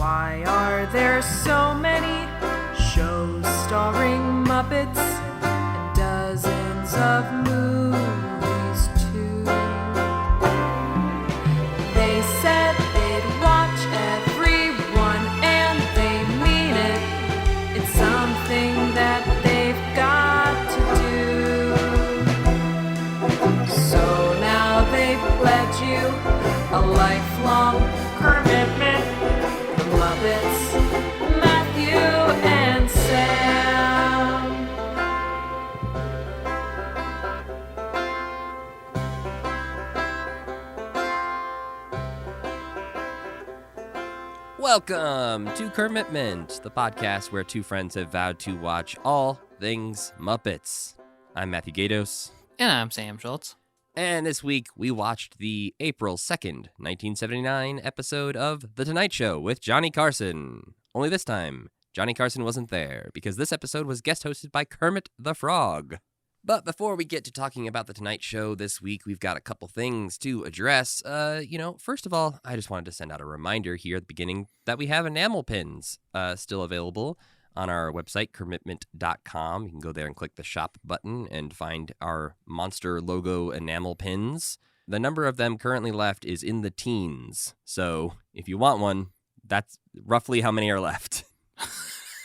Why are there so many shows starring Muppets and dozens of movies too? They said they'd watch everyone and they mean it. It's something that they've got to do. So now they've pledged you a lifelong commitment. The Muppets, Matthew and Sam. Welcome to Commitment, the podcast where two friends have vowed to watch all things Muppets. I'm Matthew Gatos. And I'm Sam Schultz. And this week we watched the April 2nd, 1979 episode of The Tonight Show with Johnny Carson. Only this time, Johnny Carson wasn't there because this episode was guest hosted by Kermit the Frog. But before we get to talking about The Tonight Show this week, we've got a couple things to address. First of all, I just wanted to send out a reminder here at the beginning that we have enamel pins still available on our website, commitment.com. You can go there and click the shop button and find our monster logo enamel pins. The number of them currently left is in the teens. So if you want one, that's roughly how many are left.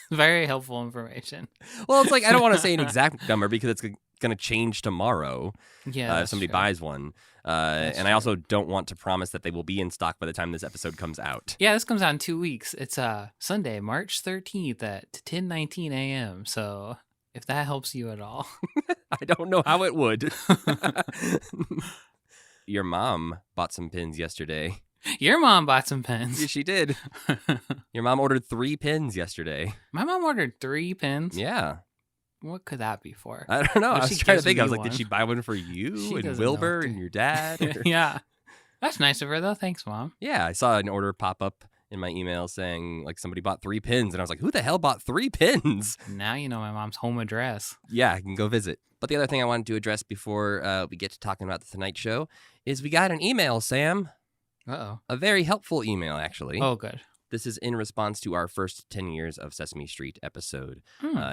Very helpful information. Well, it's like, I don't want to say an exact number because it's going to change tomorrow if somebody buys one. And I also don't want to promise that they will be in stock by the time this episode comes out. Yeah, this comes out in 2 weeks. It's Sunday, March 13th at 10:19 a.m. So if that helps you at all. I don't know how it would. Your mom bought some pins yesterday. Your mom bought some pins. Yeah, she did. Your mom ordered 3 pins yesterday. My mom ordered 3 pins? Yeah. What could that be for? I don't know. I was trying to think. I was like, one. Did she buy one for you She and doesn't Wilbur know. and your dad? Or... Yeah. That's nice of her, though. Thanks, Mom. Yeah, I saw an order pop up in my email saying, like, somebody bought 3 pins. And I was like, who the hell bought 3 pins? Now you know my mom's home address. Yeah, I can go visit. But the other thing I wanted to address before we get to talking about The Tonight Show is we got an email, Sam. Uh-oh. A very helpful email, actually. Oh, good. This is in response to our first 10 years of Sesame Street episode.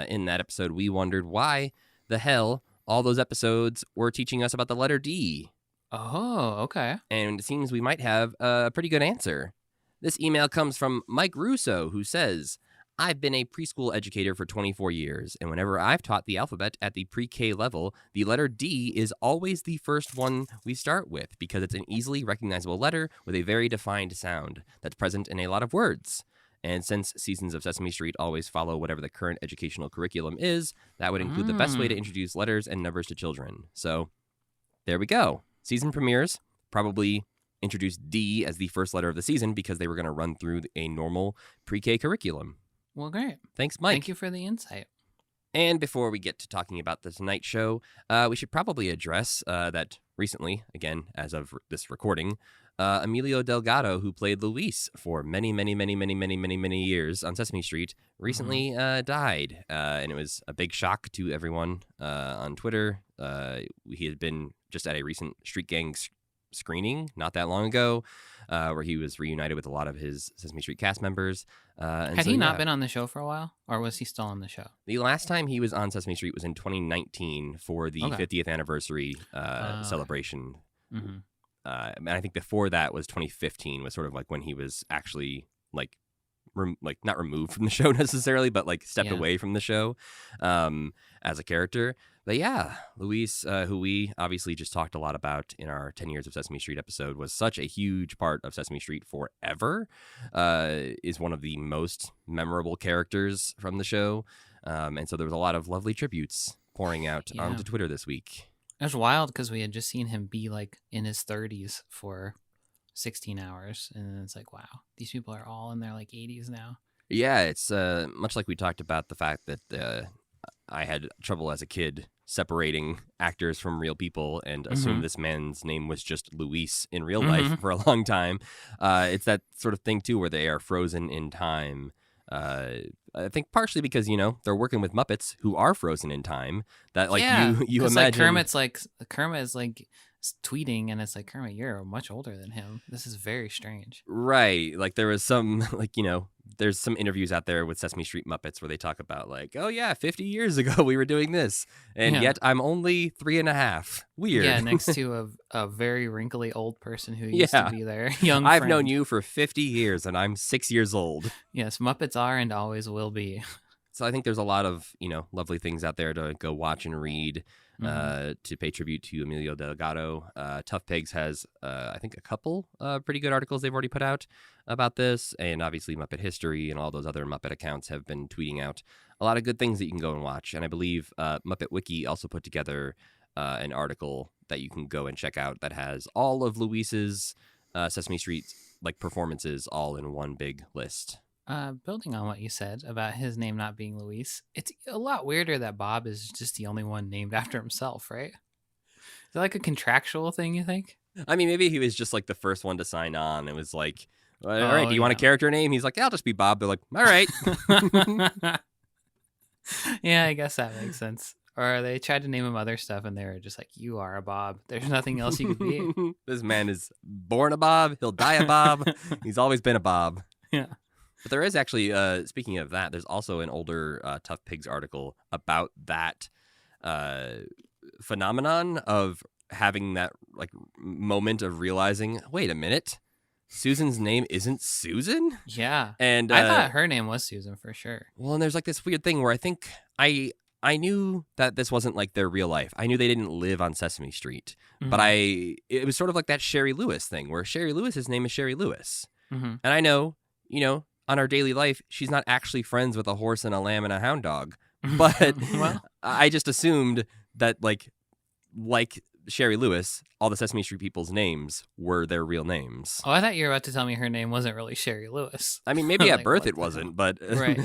In that episode, we wondered why the hell all those episodes were teaching us about the letter D. Oh, okay. And it seems we might have a pretty good answer. This email comes from Mike Russo, who says, I've been a preschool educator for 24 years, and whenever I've taught the alphabet at the pre-K level, the letter D is always the first one we start with because it's an easily recognizable letter with a very defined sound that's present in a lot of words. And since seasons of Sesame Street always follow whatever the current educational curriculum is, that would include the best way to introduce letters and numbers to children. So there we go. Season premieres probably introduced D as the first letter of the season because they were going to run through a normal pre-K curriculum. Well, great. Thanks, Mike. Thank you for the insight. And before we get to talking about The Tonight Show, we should probably address that recently, again, as of this recording, Emilio Delgado, who played Luis for many years on Sesame Street, recently died. And it was a big shock to everyone on Twitter. He had been just at a recent Street Gang screening not that long ago, where he was reunited with a lot of his Sesame Street cast members. Had he not been on the show for a while, or was he still on the show? The last time he was on Sesame Street was in 2019 for the 50th anniversary celebration. Mm-hmm. And I think before that was 2015, was sort of like when he was actually like not removed from the show necessarily, but like stepped away from the show as a character. But yeah, Luis, who we obviously just talked a lot about in our 10 Years of Sesame Street episode, was such a huge part of Sesame Street forever, is one of the most memorable characters from the show. And so there was a lot of lovely tributes pouring out onto Twitter this week. It was wild because we had just seen him be like in his 30s for 16 hours. And it's like, wow, these people are all in their like 80s now. Yeah, it's much like we talked about the fact that I had trouble as a kid separating actors from real people and assumed this man's name was just Luis in real life for a long time. It's that sort of thing, too, where they are frozen in time. I think partially because, you know, they're working with Muppets who are frozen in time. That like you imagine like Kermit is like tweeting and it's like, Kermit, you're much older than him. This is very strange. Right. Like there was some like, you know, there's some interviews out there with Sesame Street Muppets where they talk about like, oh yeah, 50 years ago we were doing this, and Yeah. yet I'm only 3.5. Weird. Yeah, next to a very wrinkly old person who used to Yeah. be their young I've friend. known you for 50 years and I'm 6 years old. Yes, Muppets are and always will be. So I think there's a lot of, lovely things out there to go watch and read, Mhm. to pay tribute to Emilio Delgado. Tough Pigs has, I think, a couple pretty good articles they've already put out about this. And obviously Muppet History and all those other Muppet accounts have been tweeting out a lot of good things that you can go and watch. And I believe Muppet Wiki also put together an article that you can go and check out that has all of Luis's Sesame Street performances all in one big list. Building on what you said about his name not being Luis, it's a lot weirder that Bob is just the only one named after himself, right? Is that like a contractual thing, you think? I mean, maybe he was just like the first one to sign on. It was like, all right, do you want a yeah. character name? He's like, yeah, I'll just be Bob. They're like, all right. Yeah, I guess that makes sense. Or they tried to name him other stuff and they were just like, you are a Bob. There's nothing else you could be. This man is born a Bob. He'll die a Bob. He's always been a Bob. Yeah. But there is actually, speaking of that, there's also an older Tough Pigs article about that phenomenon of having that moment of realizing, wait a minute, Susan's name isn't Susan? Yeah. And I thought her name was Susan for sure. Well, and there's this weird thing where I think I knew that this wasn't their real life. I knew they didn't live on Sesame Street. But it was sort of like that Sherry Lewis thing where Sherry Lewis's name is Sherry Lewis. Mm-hmm. And I know, on our daily life, she's not actually friends with a horse and a lamb and a hound dog. But Well, I just assumed that like Sherry Lewis, all the Sesame Street people's names were their real names. I thought you were about to tell me her name wasn't really Sherry Lewis. I mean, maybe at Like, birth what it the wasn't, but Right.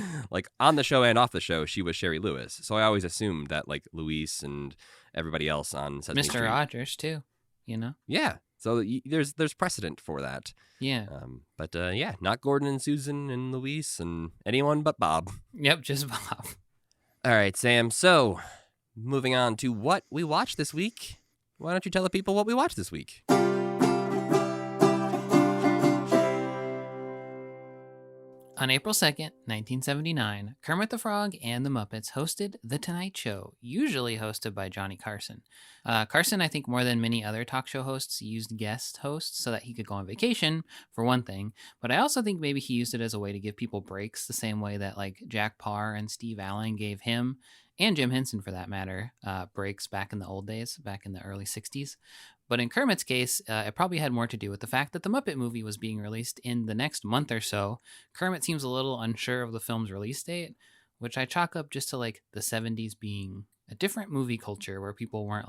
on the show and off the show, she was Sherry Lewis. So I always assumed that Luis and everybody else on Sesame Street. Mr. Rogers too, Yeah. So there's precedent for that. Yeah. But yeah, not Gordon and Susan and Luis and anyone but Bob. Yep, just Bob. All right, Sam. So moving on to what we watched this week. Why don't you tell the people what we watched this week? On April 2nd, 1979, Kermit the Frog and the Muppets hosted The Tonight Show, usually hosted by Johnny Carson. Carson, I think more than many other talk show hosts, used guest hosts so that he could go on vacation, for one thing, but I also think maybe he used it as a way to give people breaks the same way that Jack Parr and Steve Allen gave him, and Jim Henson for that matter, breaks back in the old days, back in the early 60s. But in Kermit's case, it probably had more to do with the fact that the Muppet movie was being released in the next month or so. Kermit seems a little unsure of the film's release date, which I chalk up just to the 70s being a different movie culture where people weren't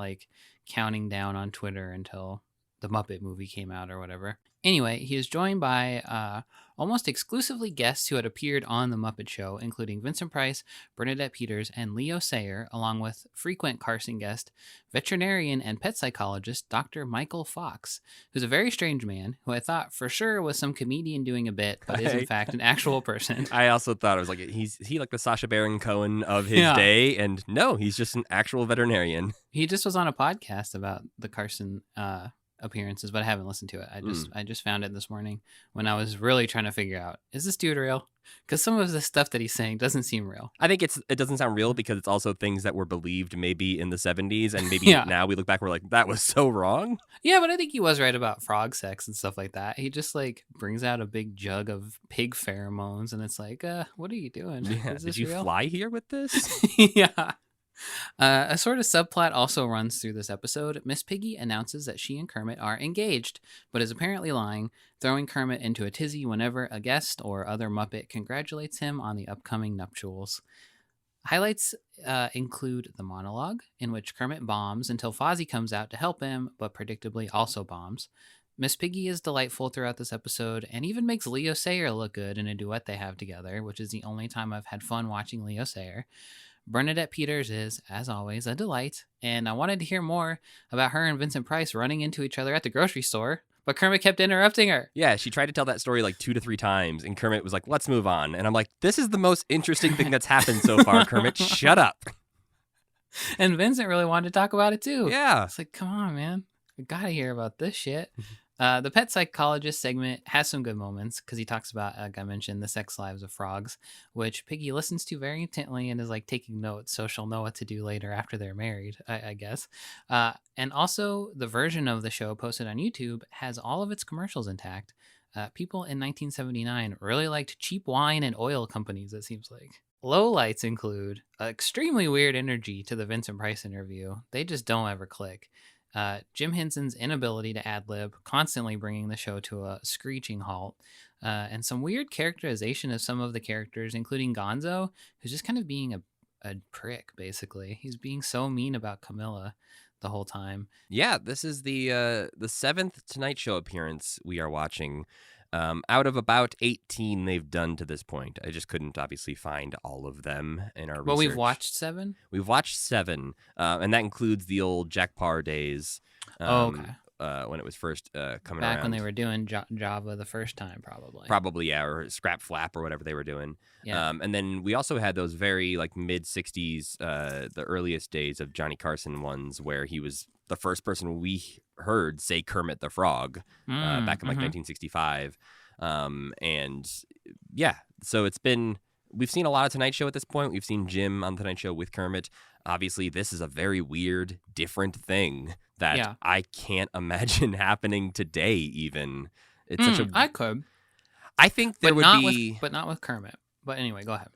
counting down on Twitter until the Muppet movie came out or whatever. Anyway, he is joined by almost exclusively guests who had appeared on The Muppet Show, including Vincent Price, Bernadette Peters, and Leo Sayer, along with frequent Carson guest, veterinarian and pet psychologist Dr. Michael Fox, who's a very strange man who I thought for sure was some comedian doing a bit, but is in fact an actual person. I also thought it was is he like the Sacha Baron Cohen of his day? And no, he's just an actual veterinarian. He just was on a podcast about the Carson appearances, but I haven't listened to it. I just found it this morning when I was really trying to figure out, is this dude real? Because some of the stuff that he's saying doesn't seem real. I think it doesn't sound real because it's also things that were believed maybe in the 70s, and maybe now we look back, we're like, that was so wrong. Yeah, but I think he was right about frog sex and stuff like that. He just brings out a big jug of pig pheromones, and it's what are you doing? Yeah. Is this Did you real? fly here with this? Yeah. A sort of subplot also runs through this episode. Miss Piggy announces that she and Kermit are engaged, but is apparently lying, throwing Kermit into a tizzy whenever a guest or other Muppet congratulates him on the upcoming nuptials. Highlights include the monologue, in which Kermit bombs until Fozzie comes out to help him, but predictably also bombs. Miss Piggy is delightful throughout this episode, and even makes Leo Sayer look good in a duet they have together, which is the only time I've had fun watching Leo Sayer. Bernadette Peters is, as always, a delight, and I wanted to hear more about her and Vincent Price running into each other at the grocery store, but Kermit kept interrupting her. Yeah, she tried to tell that story 2 to 3 times, and Kermit was like, let's move on. And I'm like, this is the most interesting thing that's happened so far, Kermit. Shut up. And Vincent really wanted to talk about it too. Yeah. It's come on, man. I gotta hear about this shit. The pet psychologist segment has some good moments because he talks about, like I mentioned, the sex lives of frogs, which Piggy listens to very intently and is like taking notes so she'll know what to do later after they're married, I guess. And also, the version of the show posted on YouTube has all of its commercials intact. People in 1979 really liked cheap wine and oil companies, it seems like. Lowlights include extremely weird energy to the Vincent Price interview. They just don't ever click. Jim Henson's inability to ad-lib, constantly bringing the show to a screeching halt, and some weird characterization of some of the characters, including Gonzo, who's just kind of being a prick, basically. He's being so mean about Camilla the whole time. Yeah, this is the seventh Tonight Show appearance we are watching. Out of about 18 they've done to this point. I just couldn't obviously find all of them in our research. Well, we've watched 7? We've watched 7, and that includes the old Jack Parr days. Okay. When it was first coming Back around. when they were doing Java the first time, probably. Probably, yeah, or Scrap Flap or whatever they were doing. Yeah. And then we also had those very like mid-'60s, the earliest days of Johnny Carson ones where he was the first person we heard say Kermit the Frog back in like 1965. And yeah, so we've seen a lot of Tonight Show at this point. We've seen Jim on the Tonight Show with Kermit. Obviously, this is a very weird, different thing that I can't imagine happening today even. It's such a... I could. I think there would be... But not with Kermit. But anyway, go ahead.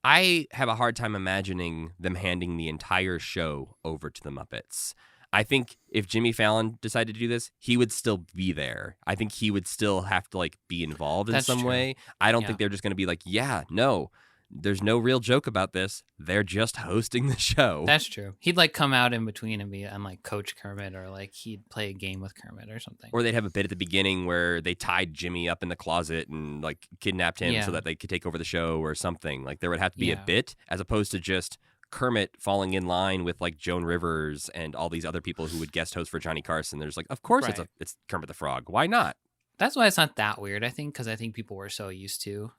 I have a hard time imagining them handing the entire show over to the Muppets. I think if Jimmy Fallon decided to do this, he would still be there. I think he would still have to like be involved in some way. I don't think they're just going to be like, yeah, no, there's no real joke about this. They're just hosting the show. That's true. He'd like come out in between and be on like Coach Kermit, or like he'd play a game with Kermit or something. Or they'd have a bit at the beginning where they tied Jimmy up in the closet and like kidnapped him so that they could take over the show or something. Like there would have to be a bit as opposed to just Kermit falling in line with like Joan Rivers and all these other people who would guest host for Johnny Carson. There's like, of course it's Kermit the Frog. Why not? That's why it's not that weird, I think, because I think people were so used to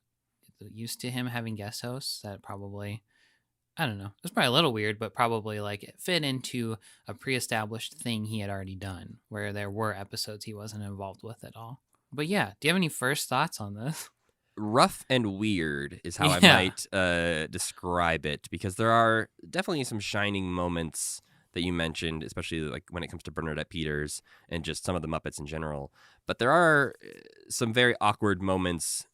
him having guest hosts that probably, I don't know, it's probably a little weird, but probably like it fit into a pre-established thing he had already done where there were episodes he wasn't involved with at all. But yeah, do you have any first thoughts on this? Rough and weird is how I might describe it, because there are definitely some shining moments that you mentioned, especially like when it comes to Bernadette Peters and just some of the Muppets in general. But there are some very awkward moments,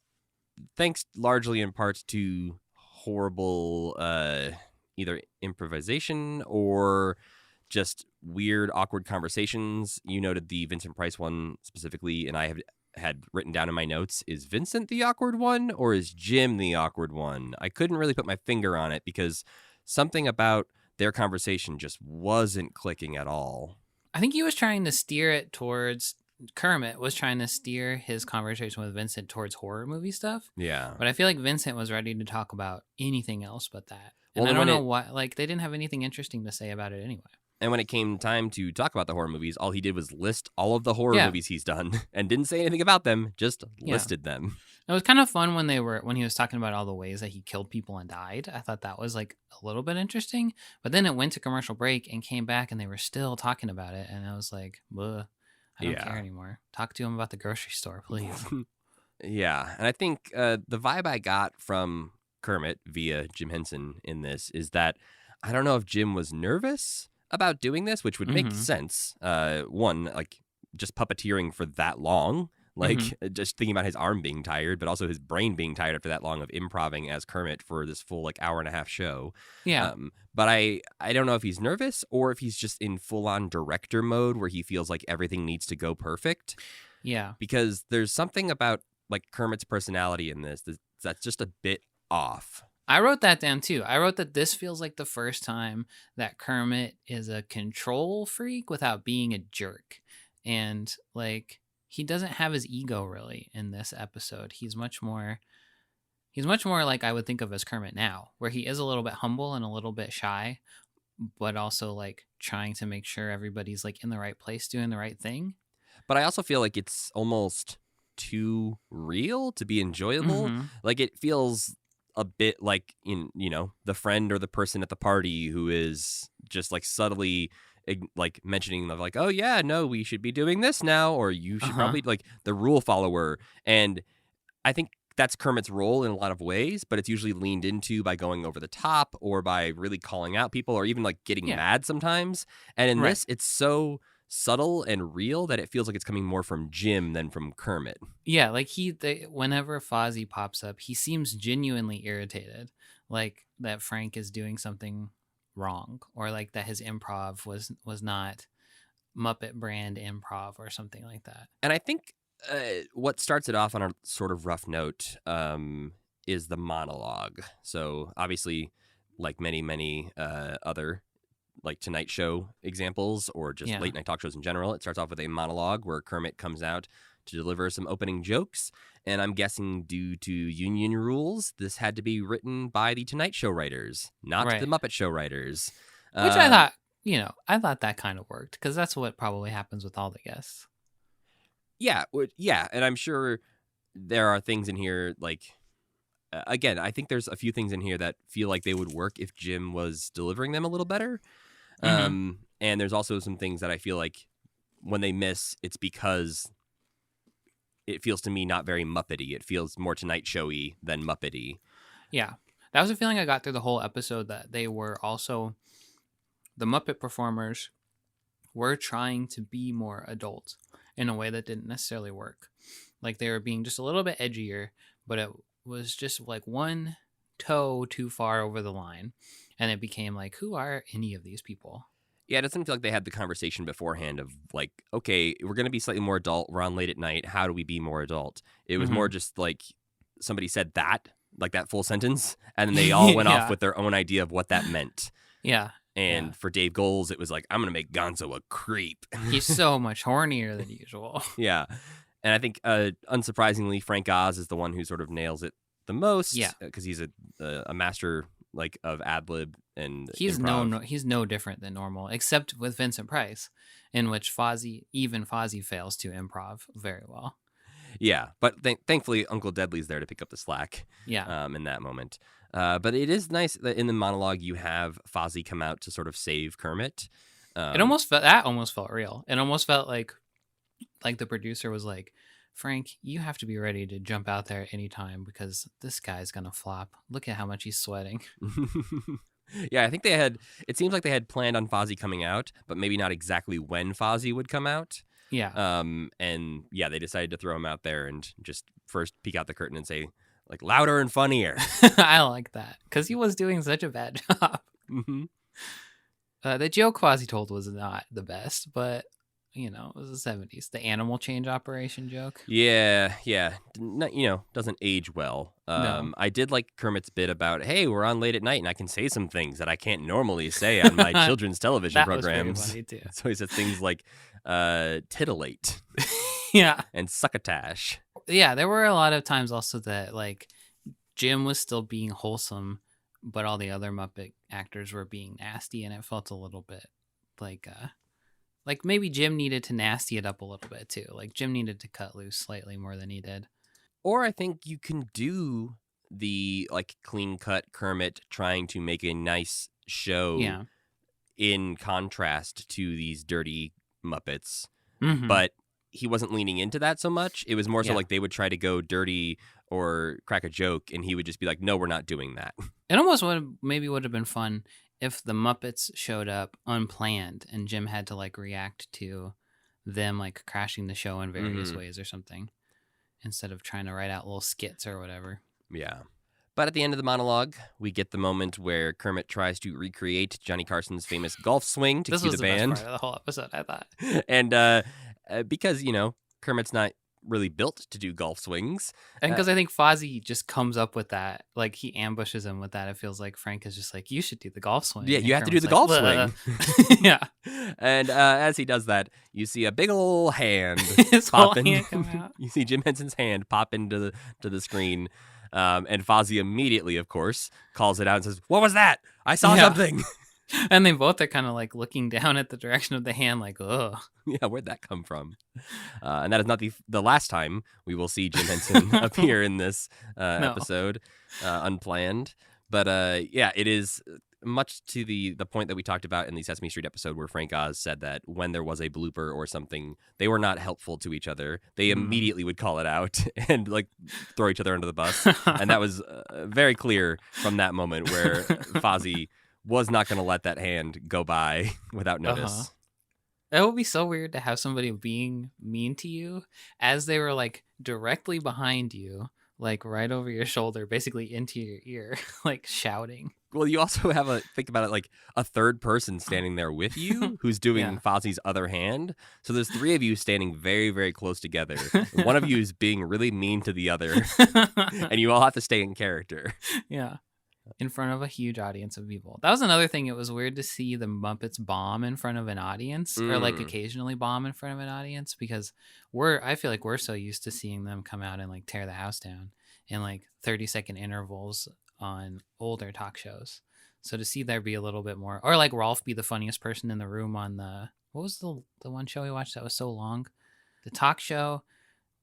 thanks largely in part to horrible either improvisation or just weird, awkward conversations. You noted the Vincent Price one specifically, and I had written down in my notes, is Vincent the awkward one or is Jim the awkward one? I couldn't really put my finger on it because something about their conversation just wasn't clicking at all. I think he was trying to steer it towards, Kermit was trying to steer his conversation with Vincent towards horror movie stuff. Yeah. But I feel like Vincent was ready to talk about anything else but that. And well, I don't know why, like they didn't have anything interesting to say about it anyway. And when it came time to talk about the horror movies, all he did was list all of the horror movies he's done and didn't say anything about them, just listed them. It was kind of fun when he was talking about all the ways that he killed people and died. I thought that was like a little bit interesting. But then it went to commercial break and came back and they were still talking about it. And I was like, I don't care anymore. Talk to him about the grocery store, please. Yeah. And I think the vibe I got from Kermit via Jim Henson in this is that I don't know if Jim was nervous about doing this, which would make sense. One, like just puppeteering for that long, like just thinking about his arm being tired, but also his brain being tired after that long of improvising as Kermit for this full like hour and a half show. Yeah. But I don't know if he's nervous or if he's just in full on director mode where he feels like everything needs to go perfect. Yeah. Because there's something about like Kermit's personality in this that's just a bit off. I wrote that down too. I wrote that this feels like the first time that Kermit is a control freak without being a jerk. And like he doesn't have his ego really in this episode. He's much more like I would think of as Kermit now, where he is a little bit humble and a little bit shy, but also like trying to make sure everybody's like in the right place doing the right thing. But I also feel like it's almost too real to be enjoyable. Like it feels a bit like in, the friend or the person at the party who is just like subtly like mentioning of like, oh yeah, no, we should be doing this now, or you should probably like the rule follower. And I think that's Kermit's role in a lot of ways, but it's usually leaned into by going over the top or by really calling out people or even like getting mad sometimes. And in this, it's so subtle and real that it feels like it's coming more from Jim than from Kermit. Yeah, like whenever Fozzie pops up, he seems genuinely irritated, like that Frank is doing something wrong, or like that his improv was not Muppet brand improv or something like that. And I think what starts it off on a sort of rough note is the monologue. So obviously, like many other like Tonight Show examples or just late night talk shows in general, it starts off with a monologue where Kermit comes out to deliver some opening jokes. And I'm guessing due to union rules, this had to be written by the Tonight Show writers, not the Muppet Show writers. Which I thought, I thought that kind of worked because that's what probably happens with all the guests. Yeah. And I'm sure there are things in here like, again, I think there's a few things in here that feel like they would work if Jim was delivering them a little better. And there's also some things that I feel like when they miss, it's because it feels to me not very Muppety. It feels more Tonight Showy than Muppety. Yeah. That was a feeling I got through the whole episode, that they were also, the Muppet performers were trying to be more adult in a way that didn't necessarily work. Like they were being just a little bit edgier, but it was just like one toe too far over the line. And it became like, who are any of these people? Yeah, it doesn't feel like they had the conversation beforehand of like, okay, we're going to be slightly more adult. We're on late at night. How do we be more adult? It was more just like somebody said that, like that full sentence, and then they all went off with their own idea of what that meant. Yeah. And for Dave Goelz, it was like, I'm going to make Gonzo a creep. He's so much hornier than usual. Yeah. And I think, unsurprisingly, Frank Oz is the one who sort of nails it the most. Yeah. Because he's a master like of ad-lib and he's improv. he's no different than normal, except with Vincent Price, in which even Fozzie fails to improv very well. Yeah, but thankfully Uncle Deadly's there to pick up the slack. Yeah. In that moment. But it is nice that in the monologue you have Fozzie come out to sort of save Kermit. It almost felt real. It almost felt like the producer was like, Frank, you have to be ready to jump out there anytime because this guy's gonna flop. Look at how much he's sweating. Yeah, I think it seems like they had planned on Fozzie coming out, but maybe not exactly when Fozzie would come out. Yeah. And yeah, they decided to throw him out there and just first peek out the curtain and say, like, louder and funnier. I like that because he was doing such a bad job. Mm-hmm. The joke Fozzie told was not the best, but it was the 70s. The animal change operation joke. Yeah. Doesn't age well. No. I did like Kermit's bit about, hey, we're on late at night and I can say some things that I can't normally say on my children's television programs. Was very funny too. So he says things like titillate. Yeah. And succotash. Yeah, there were a lot of times also that like Jim was still being wholesome, but all the other Muppet actors were being nasty, and it felt a little bit like maybe Jim needed to nasty it up a little bit too. Like Jim needed to cut loose slightly more than he did. Or I think you can do the like clean cut Kermit trying to make a nice show in contrast to these dirty Muppets. Mm-hmm. But he wasn't leaning into that so much. It was more so like they would try to go dirty or crack a joke and he would just be like, no, we're not doing that. It almost would have been fun if the Muppets showed up unplanned and Jim had to like react to them like crashing the show in various ways or something instead of trying to write out little skits or whatever. Yeah. But at the end of the monologue, we get the moment where Kermit tries to recreate Johnny Carson's famous golf swing to cue the band. This was the best part of the whole episode, I thought. And because, Kermit's not really built to do golf swings. And because I think Fozzie just comes up with that. Like, he ambushes him with that. It feels like Frank is just like, you should do the golf swing. Yeah, and you have Kermit's to do the like, golf swing. Yeah. And as he does that, you see a big ol' hand His pop whole in. hand come out. You see Jim Henson's hand pop into the screen. And Fozzie immediately, of course, calls it out and says, what was that? I saw something. And they both are kind of like looking down at the direction of the hand like, ugh. Yeah, where'd that come from? And that is not the last time we will see Jim Henson appear in this episode, unplanned. But yeah, it is much to the point that we talked about in the Sesame Street episode where Frank Oz said that when there was a blooper or something, they were not helpful to each other. They immediately would call it out and like throw each other under the bus. And that was very clear from that moment where Fozzie was not going to let that hand go by without notice. That would be so weird to have somebody being mean to you as they were like directly behind you, like right over your shoulder, basically into your ear, like shouting. Well, you also have think about it, like a third person standing there with you who's doing Fozzie's other hand. So there's three of you standing very, very close together. One of you is being really mean to the other, and you all have to stay in character. Yeah. In front of a huge audience of people. That was another thing. It was weird to see the Muppets bomb in front of an audience or like occasionally bomb in front of an audience because I feel like we're so used to seeing them come out and like tear the house down in like 30-second intervals on older talk shows. So to see there be a little bit more, or like Rolf be the funniest person in the room on what was the one show we watched that was so long? The talk show.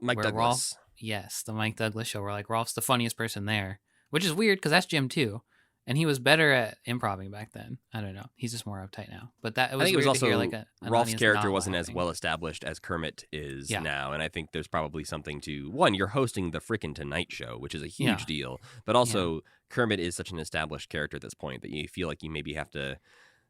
Mike Douglas. Yes, the Mike Douglas show where like Rolf's the funniest person there. Which is weird because that's Jim too, and he was better at improving back then. I don't know. He's just more uptight now. But I think it was also to hear, like Rolf's character wasn't as well established as Kermit is now, and I think there's probably something to one. You're hosting the frickin' Tonight Show, which is a huge deal, but also Kermit is such an established character at this point that you feel like you maybe have to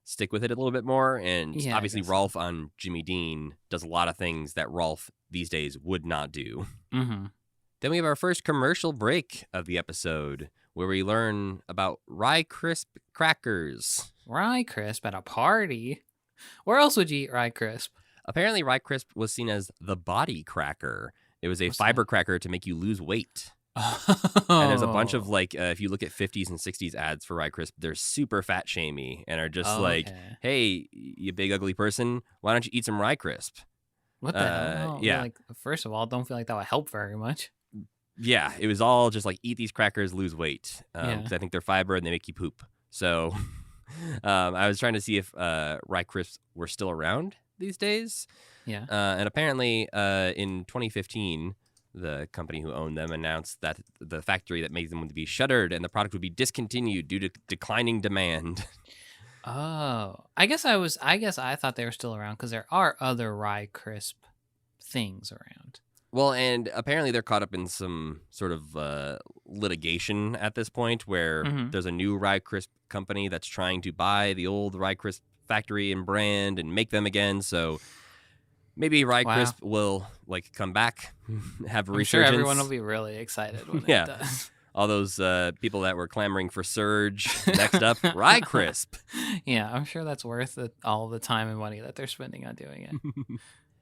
stick with it a little bit more. And obviously, Rolf on Jimmy Dean does a lot of things that Rolf these days would not do. Mm-hmm. Then we have our first commercial break of the episode where we learn about Rye Crisp crackers. Rye Crisp at a party? Where else would you eat Rye Crisp? Apparently, Rye Crisp was seen as the body cracker. It was a fiber cracker to make you lose weight. Oh. And there's a bunch of like, if you look at 50s and 60s ads for Rye Crisp, they're super fat shamey and are just hey, you big ugly person, why don't you eat some Rye Crisp? What the hell? Yeah. Like, first of all, don't feel like that would help very much. Yeah, it was all just like eat these crackers, lose weight. Because I think they're fiber and they make you poop. So I was trying to see if Rye Crisps were still around these days. Yeah. And apparently in 2015, the company who owned them announced that the factory that made them would be shuttered and the product would be discontinued due to declining demand. Oh, I guess I thought they were still around because there are other Rye Crisp things around. Well, and apparently they're caught up in some sort of litigation at this point where there's a new Rye Crisp company that's trying to buy the old Rye Crisp factory and brand and make them again. So maybe Rye Crisp will like come back, have a resurgence. I'm sure everyone will be really excited when it does. All those people that were clamoring for Surge. Next up, Rye Crisp. Yeah, I'm sure that's worth all the time and money that they're spending on doing it.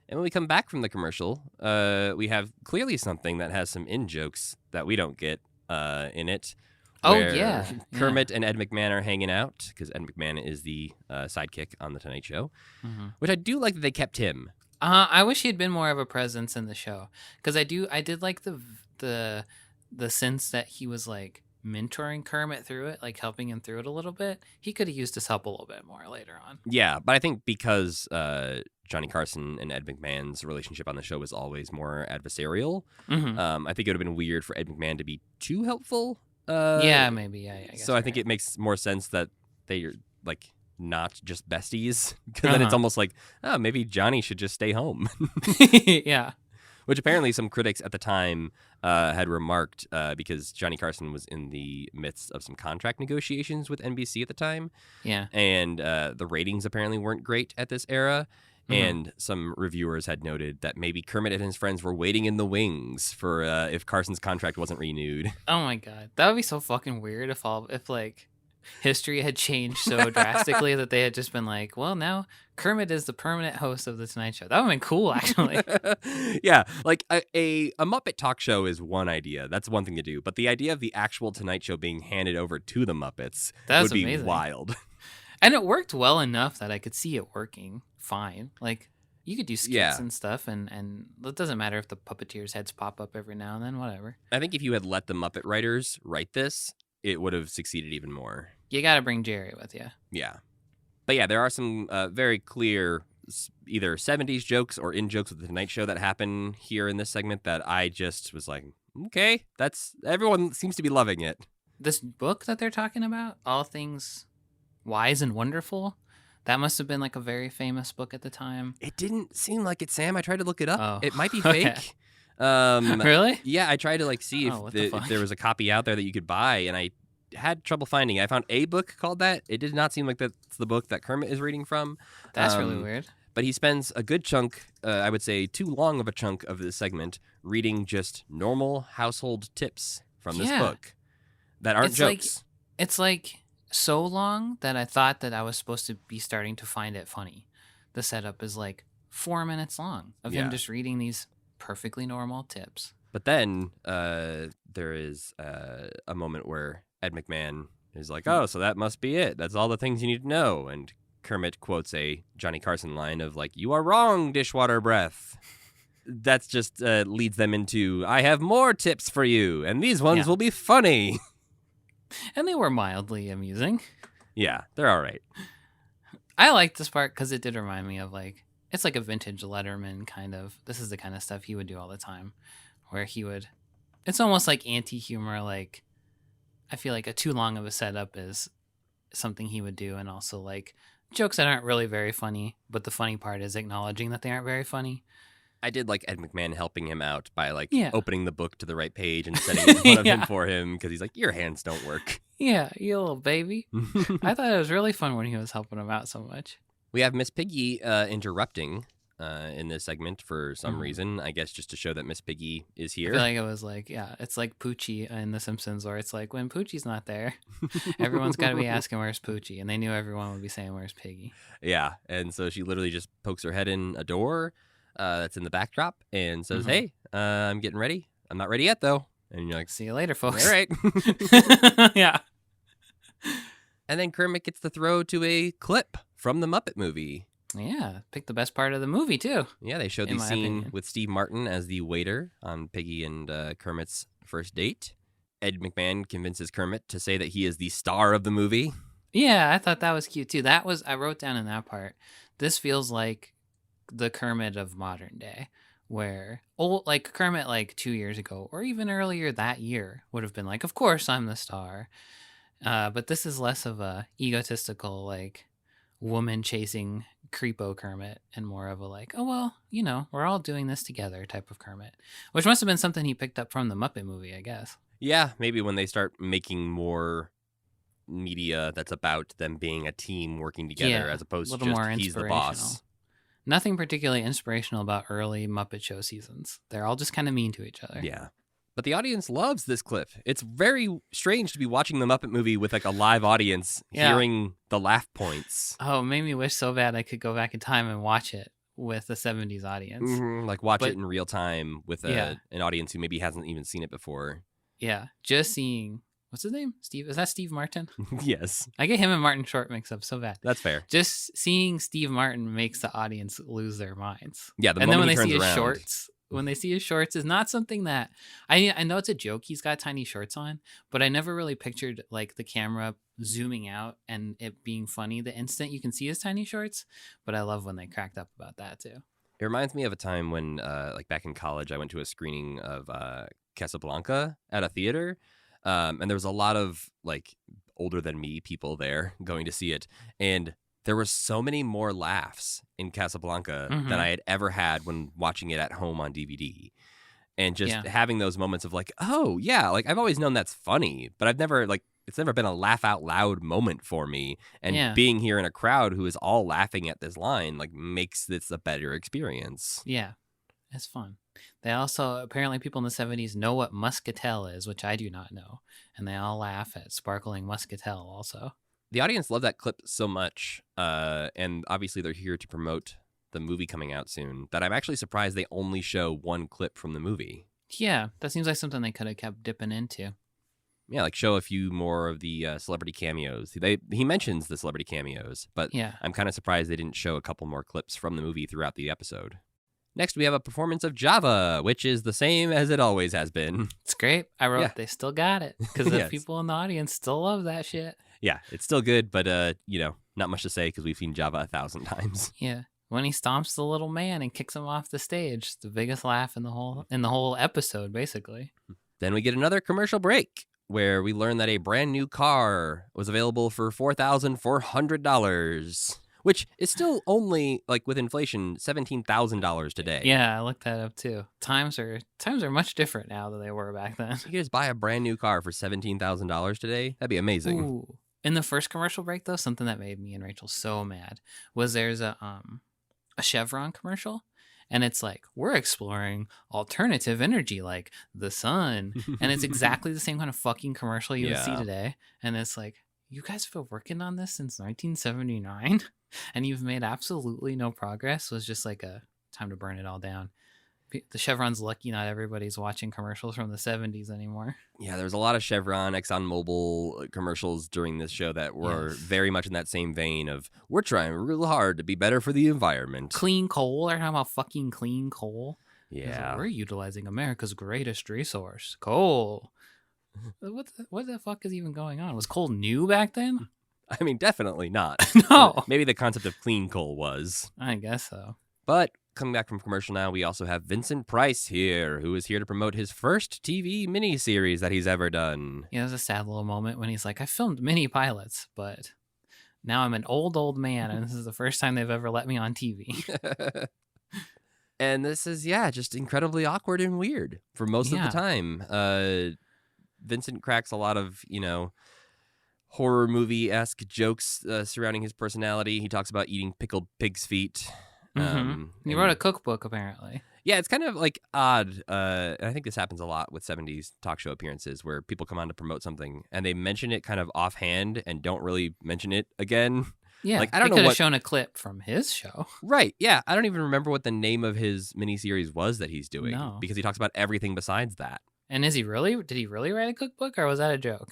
And when we come back from the commercial, we have clearly something that has some in-jokes that we don't get in it. Kermit and Ed McMahon are hanging out because Ed McMahon is the sidekick on The Tonight Show, which I do like that they kept him. I wish he had been more of a presence in the show because I did like the sense that he was like mentoring Kermit through it, like helping him through it a little bit. He could have used his help a little bit more later on. Yeah, but I think because Johnny Carson and Ed McMahon's relationship on the show was always more adversarial, I think it would have been weird for Ed McMahon to be too helpful. Maybe. Yeah, I guess so I think it makes more sense that they're like not just besties, because then it's almost like, oh, maybe Johnny should just stay home. Yeah. Which apparently some critics at the time had remarked because Johnny Carson was in the midst of some contract negotiations with NBC at the time. Yeah. And the ratings apparently weren't great at this era. And some reviewers had noted that maybe Kermit and his friends were waiting in the wings for if Carson's contract wasn't renewed. Oh my God. That would be so fucking weird if like history had changed so drastically that they had just been like, well, now Kermit is the permanent host of The Tonight Show. That would have been cool, actually. Yeah, like a Muppet talk show is one idea. That's one thing to do. But the idea of the actual Tonight Show being handed over to the Muppets would be amazing. Wild. And it worked well enough that I could see it working fine. Like, you could do skits and stuff, and it doesn't matter if the puppeteers' heads pop up every now and then, whatever. I think if you had let the Muppet writers write this, it would have succeeded even more. You got to bring Jerry with you. Yeah. But yeah, there are some very clear either 70s jokes or in-jokes with The Tonight Show that happen here in this segment that I just was like, okay, everyone seems to be loving it. This book that they're talking about, All Things Wise and Wonderful. That must have been like a very famous book at the time. It didn't seem like it, Sam. I tried to look it up. Oh, It might be okay. fake. Really? Yeah, I tried to like see Oh, what the if fuck? there was a copy out there that you could buy, and I had trouble finding it. I found a book called that. It did not seem like that's the book that Kermit is reading from. That's really weird. But he spends a good chunk, I would say too long of a chunk of this segment, reading just normal household tips from this Yeah. book that aren't It's like- jokes. It's like so long that I thought that I was supposed to be starting to find it funny. The setup is like 4 minutes long of Yeah. him just reading these perfectly normal tips. But then there is a moment where Ed McMahon is like, oh, so that must be it. That's all the things you need to know. And Kermit quotes a Johnny Carson line of like, you are wrong, dishwater breath. That's just leads them into, I have more tips for you, and these ones Yeah. will be funny. And they were mildly amusing. Yeah, they're all right. I liked this part because it did remind me of like, it's like a vintage Letterman kind of, this is the kind of stuff he would do all the time, where he would, it's almost like anti-humor, like, I feel like a too long of a setup is something he would do, and also like jokes that aren't really very funny, but the funny part is acknowledging that they aren't very funny. I did like Ed McMahon helping him out by like Yeah. opening the book to the right page and setting it in front of him Yeah. for him because he's like, your hands don't work. Yeah, you little baby. I thought it was really fun when he was helping him out so much. We have Miss Piggy interrupting in this segment for some Mhm. reason. I guess just to show that Miss Piggy is I here. feel like it was like, yeah, it's like Poochie in The Simpsons, where it's like when Poochie's not there, everyone's got to be asking where's Poochie, and they knew everyone would be saying where's Piggy. Yeah, and so she literally just pokes her head in a door that's in the backdrop and says, Mhm. hey, I'm getting ready. I'm not ready yet, though. And you're like, See you later, folks. all right. Yeah. And then Kermit gets to throw to a clip from the Muppet movie. Yeah, pick the best part of the movie too. Yeah, they showed In the my scene opinion. with Steve Martin as the waiter on Piggy and Kermit's first date. Ed McMahon convinces Kermit to say that he is the star of the movie. Yeah, I thought that was cute too. That was, I wrote down in that part, this feels like the Kermit of modern day, where old like Kermit like 2 years ago or even earlier that year would have been like, of course I'm the star. But this is less of a egotistical like woman chasing creepo Kermit and more of a like, oh well, you know, we're all doing this together type of Kermit, which must have been something he picked up from the Muppet movie, I guess. Yeah, maybe when they start making more media that's about them being a team working together Yeah, as opposed a to little just more he's the inspirational. boss. Nothing particularly inspirational about early Muppet Show seasons. They're all just kind of mean to each other. Yeah. But the audience loves this clip. It's very strange to be watching the Muppet movie with like a live audience Yeah. hearing the laugh points. Oh, it made me wish so bad I could go back in time and watch it with the 70s audience. Mhm, like watch But- it in real time with Yeah. an audience who maybe hasn't even seen it before. Yeah, just seeing, what's his name? Steve? Is that Steve Martin? Yes, I get him and Martin Short mixed up so bad. that's fair. Just seeing Steve Martin makes the audience lose their minds. Yeah, the And then when moment they he see turns his around, shorts, when they see his shorts is not something that I know it's a joke. He's got tiny shorts on, but I never really pictured like the camera zooming out and it being funny the instant you can see his tiny shorts. But I love when they cracked up about that too. it reminds me of a time when, like back in college, I went to a screening of Casablanca at a theater, and there was a lot of like older than me people there going to see it, and there were so many more laughs in Casablanca Mhm. than I had ever had when watching it at home on DVD. And just Yeah. having those moments of like, oh, yeah, like I've always known that's funny, but I've never like, it's never been a laugh out loud moment for me. And Yeah. being here in a crowd who is all laughing at this line, like makes this a better experience. Yeah, it's fun. They also, apparently people in the 70s know what muscatel is, which I do not know. And they all laugh at sparkling muscatel also. The audience loved that clip so much. And obviously they're here to promote the movie coming out soon that I'm actually surprised they only show one clip from the movie. Yeah, that seems like something they could have kept dipping into. Yeah, like show a few more of the celebrity cameos. He mentions the celebrity cameos, but Yeah. I'm kind of surprised they didn't show a couple more clips from the movie throughout the episode. Next, we have a performance of Java, which is the same as it always has been. It's great. I wrote, Yeah. they still got it. Because the Yes. people in the audience still love that shit. Yeah, it's still good, but, not much to say because we've seen Java 1,000 times. Yeah. When he stomps the little man and kicks him off the stage, the biggest laugh in the whole episode, basically. Then we get another commercial break. where we learn that a brand new car was available for $4,400, which is still only, like, with inflation, $17,000 today. Yeah, I looked that up too. Times are much different now than they were back then. You could just buy a brand new car for $17,000 today. That'd be amazing. Ooh. In the first commercial break, though, something that made me and Rachel so mad was there's a Chevron commercial, and it's like, we're exploring alternative energy like the sun, and it's exactly the same kind of fucking commercial you would see today. And it's like, you guys have been working on this since 1979, and you've made absolutely no progress. It was just like a time to burn it all down. The Chevron's lucky not everybody's watching commercials from the 70s anymore. Yeah, there's a lot of Chevron, ExxonMobil commercials during this show that were very much in that same vein of, we're trying real hard to be better for the environment. Clean coal? They're talking about fucking clean coal? Yeah. We're utilizing America's greatest resource, coal. What the fuck is even going on? Was coal new back then? I mean, definitely not. No. Maybe the concept of clean coal was. I guess so. But coming back from commercial now, we also have Vincent Price here, who is here to promote his first TV miniseries that he's ever done. Yeah, it was a sad little moment when he's like, I filmed mini pilots, but now I'm an old man, and this is the first time they've ever let me on TV. And this is, just incredibly awkward and weird for most of the time. Vincent cracks a lot of, horror movie-esque jokes surrounding his personality. He talks about eating pickled pig's feet. He wrote a cookbook, apparently. Yeah, it's kind of like odd. And I think this happens a lot with 70s talk show appearances where people come on to promote something and they mention it kind of offhand and don't really mention it again. Yeah, like, I don't know could have what... shown a clip from his show. Right, yeah. I don't even remember what the name of his miniseries was that he's doing. No. Because he talks about everything besides that. And did he really write a cookbook, or was that a joke?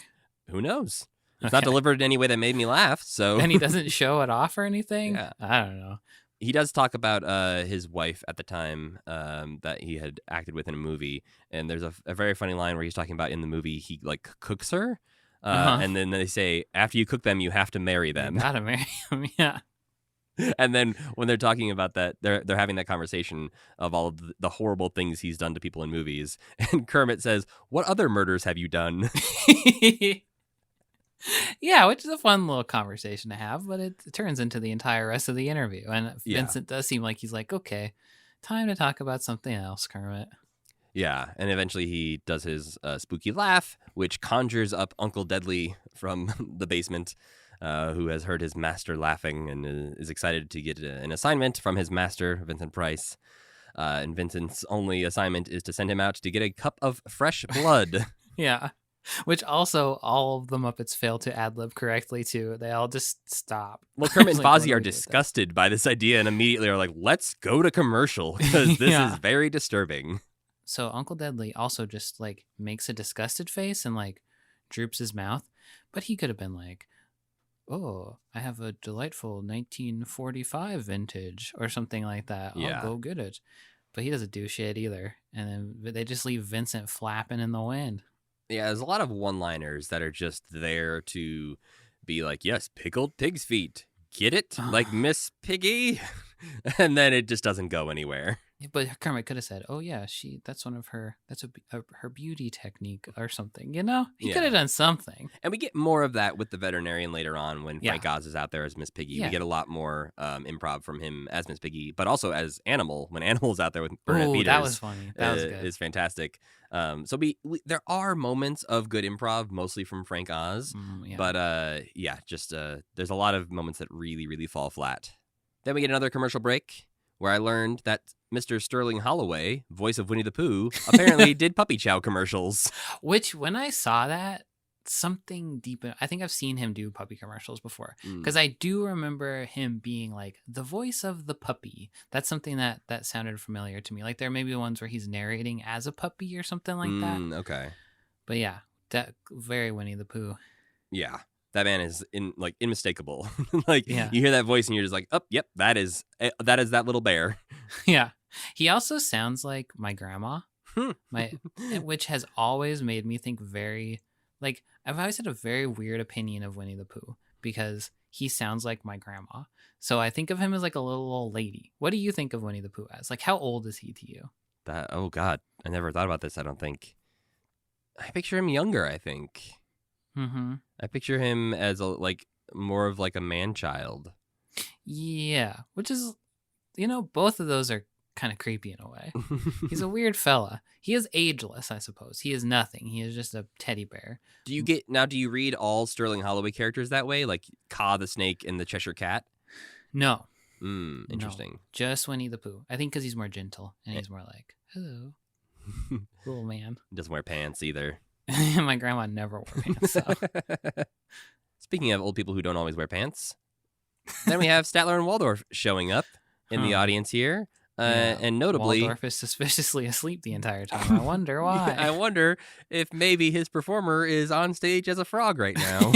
Who knows? It's not delivered in any way that made me laugh, so... And he doesn't show it off or anything? Yeah. I don't know. He does talk about his wife at the time that he had acted with in a movie, and there's a very funny line where he's talking about in the movie he like cooks her, and then they say after you cook them you have to marry them. You gotta marry them, yeah. And then when they're talking about that, they're having that conversation of all of the horrible things he's done to people in movies, and Kermit says, "What other murders have you done?" Yeah, which is a fun little conversation to have, but it turns into the entire rest of the interview. And Vincent does seem like he's like, okay, time to talk about something else, Kermit. Yeah, and eventually he does his spooky laugh, which conjures up Uncle Deadly from the basement, who has heard his master laughing and is excited to get an assignment from his master, Vincent Price. And Vincent's only assignment is to send him out to get a cup of fresh blood. Yeah. Which also all of the Muppets fail to ad-lib correctly, too. They all just stop. Well, Kermit and Fozzie are disgusted by this idea and immediately are like, let's go to commercial because this is very disturbing. So Uncle Deadly also just, like, makes a disgusted face and, like, droops his mouth. But he could have been like, oh, I have a delightful 1945 vintage or something like that. I'll go get it. But he doesn't do shit either. And then they just leave Vincent flapping in the wind. Yeah, there's a lot of one-liners that are just there to be like, yes, pickled pig's feet. Get it? Like Miss Piggy? And then it just doesn't go anywhere. But Kermit could have said, oh, yeah, that's one of her beauty technique or something, He could have done something. And we get more of that with the veterinarian later on when Frank Oz is out there as Miss Piggy. We get a lot more improv from him as Miss Piggy, but also as Animal. When Animal's out there with Bernadette Peters. That was funny. That was good. Is fantastic. So we there are moments of good improv, mostly from Frank Oz. But there's a lot of moments that really, really fall flat. Then we get another commercial break where I learned that Mr. Sterling Holloway, voice of Winnie the Pooh, apparently did Puppy Chow commercials. Which, when I saw that, something deep I think I've seen him do puppy commercials before. Because I do remember him being like, the voice of the puppy. That's something that sounded familiar to me. Like, there may be ones where he's narrating as a puppy or something like that. Okay. But yeah, that very Winnie the Pooh. Yeah. That man is unmistakable. You hear that voice and you're just like, oh, yep, that is that little bear. Yeah. He also sounds like my grandma, which has always made me think very, like, I've always had a very weird opinion of Winnie the Pooh because he sounds like my grandma. So I think of him as like a little old lady. What do you think of Winnie the Pooh as? Like, how old is he to you? Oh God, I never thought about this. I don't think. I picture him younger, I think. Mm-hmm. I picture him as more of like a man-child. Yeah, which is, both of those are kind of creepy in a way. He's a weird fella. He is ageless, I suppose. He is nothing. He is just a teddy bear. Do you read all Sterling Holloway characters that way? Like Ka the Snake and the Cheshire Cat? No. Interesting. No, just Winnie the Pooh. I think because he's more gentle and he's more like, hello, little man. Doesn't wear pants either. My grandma never wore pants. So. Speaking of old people who don't always wear pants, then we have Statler and Waldorf showing up in the audience here. And notably, Waldorf is suspiciously asleep the entire time. I wonder why. I wonder if maybe his performer is on stage as a frog right now.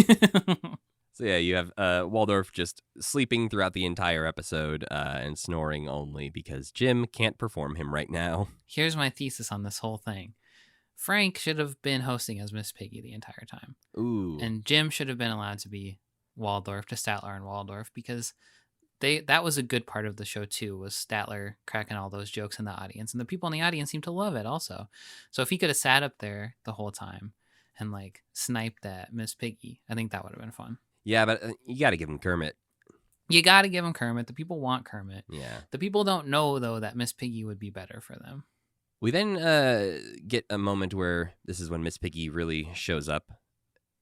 So yeah, you have Waldorf just sleeping throughout the entire episode and snoring only because Jim can't perform him right now. Here's my thesis on this whole thing. Frank should have been hosting as Miss Piggy the entire time. Ooh. And Jim should have been allowed to be Waldorf to Statler and Waldorf because that was a good part of the show too, was Statler cracking all those jokes in the audience. And the people in the audience seemed to love it also. So if he could have sat up there the whole time and like sniped at Miss Piggy, I think that would have been fun. Yeah, but you got to give him Kermit. You got to give him Kermit. The people want Kermit. Yeah. The people don't know, though, that Miss Piggy would be better for them. We then get a moment where this is when Miss Piggy really shows up,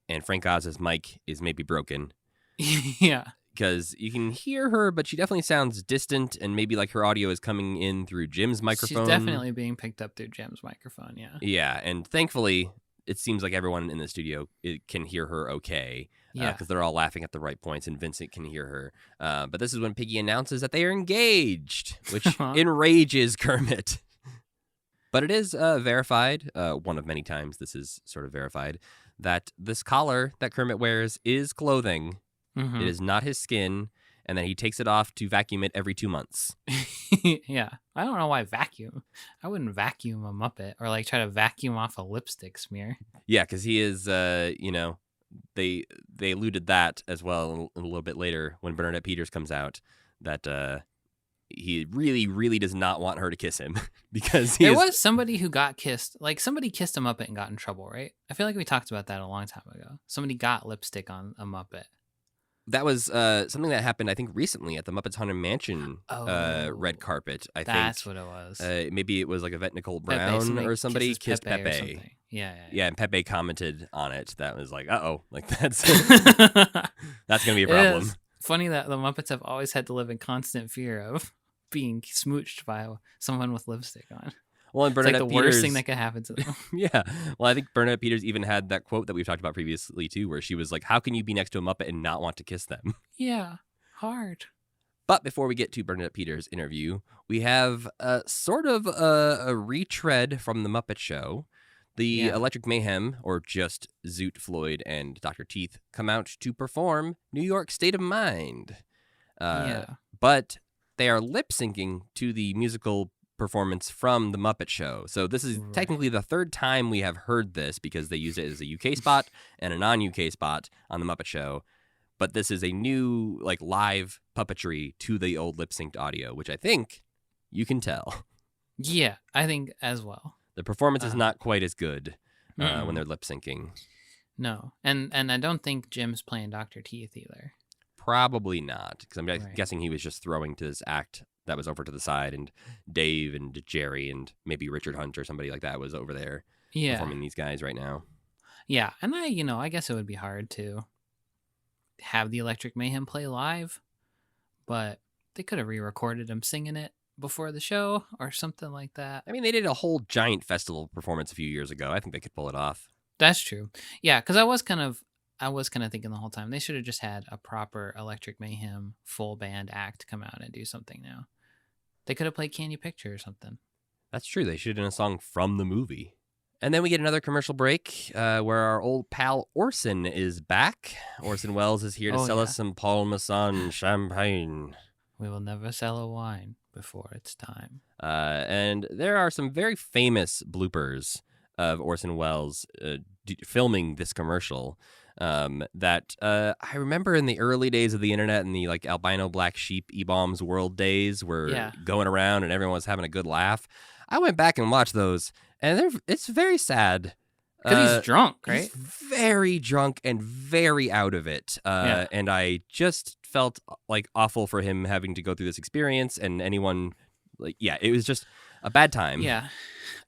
and Frank Oz's mic is maybe broken. Yeah. Because you can hear her, but she definitely sounds distant, and maybe like her audio is coming in through Jim's microphone. She's definitely being picked up through Jim's microphone, yeah. Yeah, and thankfully, it seems like everyone in the studio can hear her okay. Yeah. Because they're all laughing at the right points, and Vincent can hear her. But this is when Piggy announces that they are engaged, which enrages Kermit. But it is verified, one of many times this is sort of verified, that this collar that Kermit wears is clothing. Mm-hmm. It is not his skin, and that he takes it off to vacuum it every 2 months. Yeah. I don't know why vacuum. I wouldn't vacuum a Muppet or like try to vacuum off a lipstick smear. Yeah, because he is, they alluded that as well a little bit later when Bernadette Peters comes out, that he really, really does not want her to kiss him because there was somebody who got kissed. Like somebody kissed a Muppet and got in trouble, right? I feel like we talked about that a long time ago. Somebody got lipstick on a Muppet. That was something that happened, I think, recently at the Muppets Haunted Mansion red carpet. I think that's what it was. Maybe it was like Yvette Nicole Brown or somebody kissed Pepe. Or something. Yeah, and Pepe commented on it. That was like, like that's that's gonna be a problem. It's funny that the Muppets have always had to live in constant fear of being smooched by someone with lipstick on. Well, and Bernadette it's like the Peters, worst thing that could happen to them. Yeah. Well, I think Bernadette Peters even had that quote that we've talked about previously, too, where she was like, how can you be next to a Muppet and not want to kiss them? Yeah. Hard. But before we get to Bernadette Peters' interview, we have sort of a retread from the Muppet Show. The Electric Mayhem, or just Zoot, Floyd, and Dr. Teeth, come out to perform New York State of Mind. But they are lip-syncing to the musical performance from the Muppet Show. So this is technically the third time we have heard this because they used it as a UK spot and a non-UK spot on the Muppet Show. But this is a new live puppetry to the old lip-synced audio, which I think you can tell. Yeah, I think as well. The performance is not quite as good when they're lip-syncing. No, and I don't think Jim's playing Dr. Teeth either. Probably not, because I'm guessing he was just throwing to this act that was over to the side, and Dave and Jerry and maybe Richard Hunt or somebody like that was over there performing these guys right now. Yeah, and I guess it would be hard to have the Electric Mayhem play live, but they could have re-recorded him singing it before the show or something like that. I mean, they did a whole giant festival performance a few years ago. I think they could pull it off. That's true. Yeah, because I was kind of thinking the whole time they should have just had a proper Electric Mayhem full band act come out and do something now. They could have played Can You Picture or something. That's true. They should have done a song from the movie. And then we get another commercial break where our old pal Orson is back. Orson Welles is here to sell us some Paul Masson champagne. We will never sell a wine before it's time. And there are some very famous bloopers of Orson Welles filming this commercial that I remember in the early days of the internet and the albino black sheep E-Bombs world days were going around and everyone was having a good laugh. I went back and watched those, and it's very sad Because he's drunk, right? He's very drunk and very out of it. And I just felt like awful for him having to go through this experience, and anyone it was just a bad time. Yeah.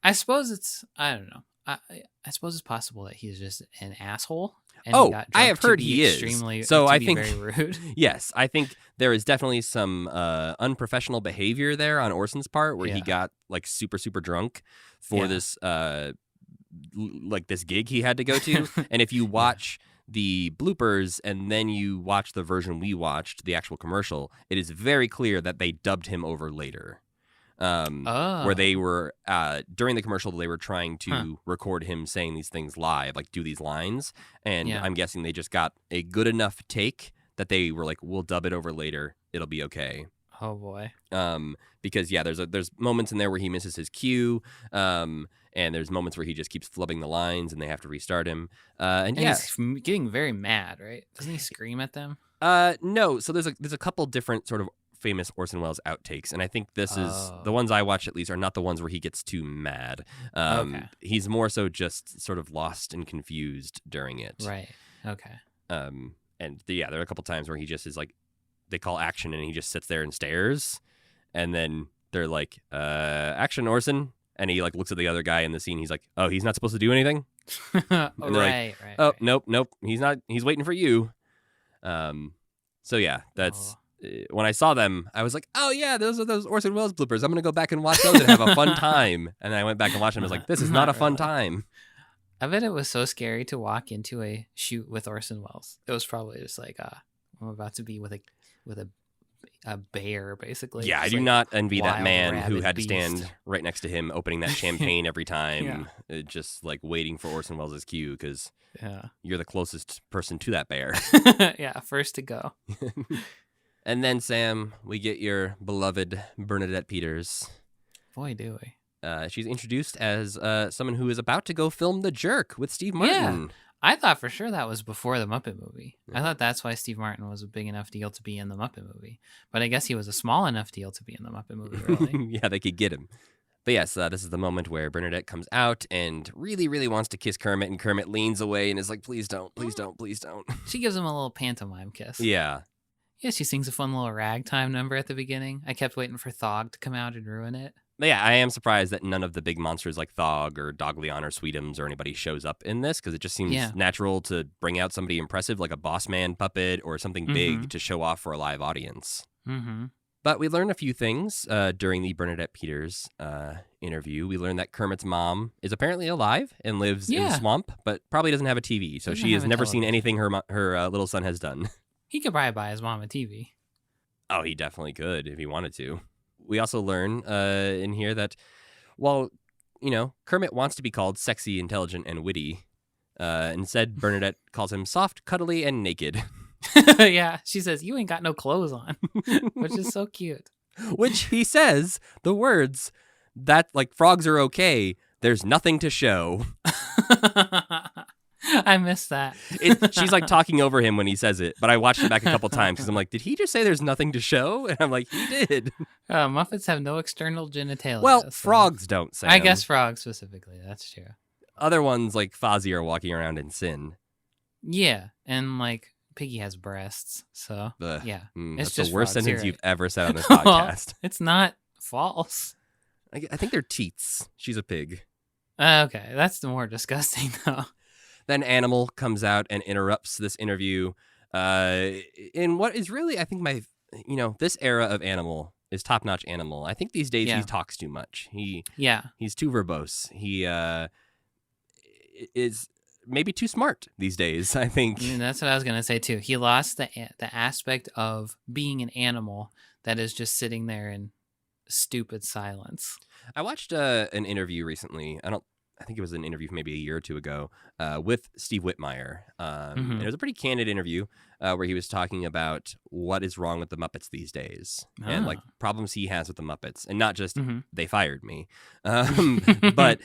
I suppose I don't know. I suppose it's possible that he's just an asshole. And he got I have heard he extremely, is. So I think very rude. Yes, I think there is definitely some unprofessional behavior there on Orson's part, where he got like super super drunk for this this gig he had to go to. And if you watch the bloopers and then you watch the version we watched, the actual commercial, it is very clear that they dubbed him over later. Where they were during the commercial, they were trying to record him saying these things live, like do these lines, and I'm guessing they just got a good enough take that they were like, we'll dub it over later, it'll be okay. Oh boy. Because there's moments in there where he misses his cue, and there's moments where he just keeps flubbing the lines and they have to restart him. And he's getting very mad, right? Doesn't he scream at them? No. So there's a couple different sort of famous Orson Welles outtakes, and I think this is the ones I watched at least are not the ones where he gets too mad. He's more so just sort of lost and confused during it. Right. Okay. And there are a couple times where he just is like, they call action and he just sits there and stares, and then they're like, action, Orson, and he like looks at the other guy in the scene. He's like, oh, he's not supposed to do anything. Right. Nope, he's not. He's waiting for you. So yeah, that's. When I saw them, I was like, oh yeah, those are those Orson Welles bloopers. I'm going to go back and watch those and have a fun time. And then I went back and watched them. I was like, this is not a fun time. I bet it was so scary to walk into a shoot with Orson Welles. It was probably just like, I'm about to be with a bear, basically. Yeah, I do not envy that man who had to stand right next to him opening that champagne every time, just like waiting for Orson Welles' cue, because you're the closest person to that bear. Yeah, first to go. And then, Sam, we get your beloved Bernadette Peters. Boy, do we. She's introduced as someone who is about to go film The Jerk with Steve Martin. Yeah. I thought for sure that was before the Muppet movie. I thought that's why Steve Martin was a big enough deal to be in the Muppet movie. But I guess he was a small enough deal to be in the Muppet movie, really. Yeah, they could get him. But yes, this is the moment where Bernadette comes out and really, really wants to kiss Kermit, and Kermit leans away and is like, please don't, please don't, please don't. She gives him a little pantomime kiss. Yeah. Yeah, she sings a fun little ragtime number at the beginning. I kept waiting for Thog to come out and ruin it. But yeah, I am surprised that none of the big monsters like Thog or Doglion or Sweetums or anybody shows up in this, because it just seems natural to bring out somebody impressive like a Boss Man puppet or something big to show off for a live audience. Mm-hmm. But we learned a few things during the Bernadette Peters interview. We learned that Kermit's mom is apparently alive and lives in the swamp, but probably doesn't have a TV, so she has never seen anything her little son has done. He could probably buy his mom a TV. Oh, he definitely could if he wanted to. We also learn in here that while, Kermit wants to be called sexy, intelligent, and witty, instead Bernadette calls him soft, cuddly, and naked. Yeah, she says, you ain't got no clothes on, which is so cute. Which he says the words that, like, frogs are okay, there's nothing to show. I missed that. She's like talking over him when he says it, but I watched it back a couple times because I'm like, did he just say there's nothing to show? And I'm like, he did. Muppets have no external genitalia. Well, so. Frogs don't, Sam. I guess frogs specifically. That's true. Other ones like Fozzie are walking around in sin. Yeah, and like Piggy has breasts, so yeah. That's just the worst frogs, sentence right. you've ever said on this podcast. It's not false. I think they're teats. She's a pig. Okay, that's the more disgusting though. Then Animal comes out and interrupts this interview in what is really, I think, this era of Animal is top-notch Animal. I think these days he talks too much. He's too verbose. He is maybe too smart these days, I think. That's what I was going to say, too. He lost the aspect of being an animal that is just sitting there in stupid silence. I watched an interview recently. I think it was an interview maybe a year or two ago with Steve Whitmire. And it was a pretty candid interview where he was talking about what is wrong with the Muppets these days and like problems he has with the Muppets, and not just they fired me, but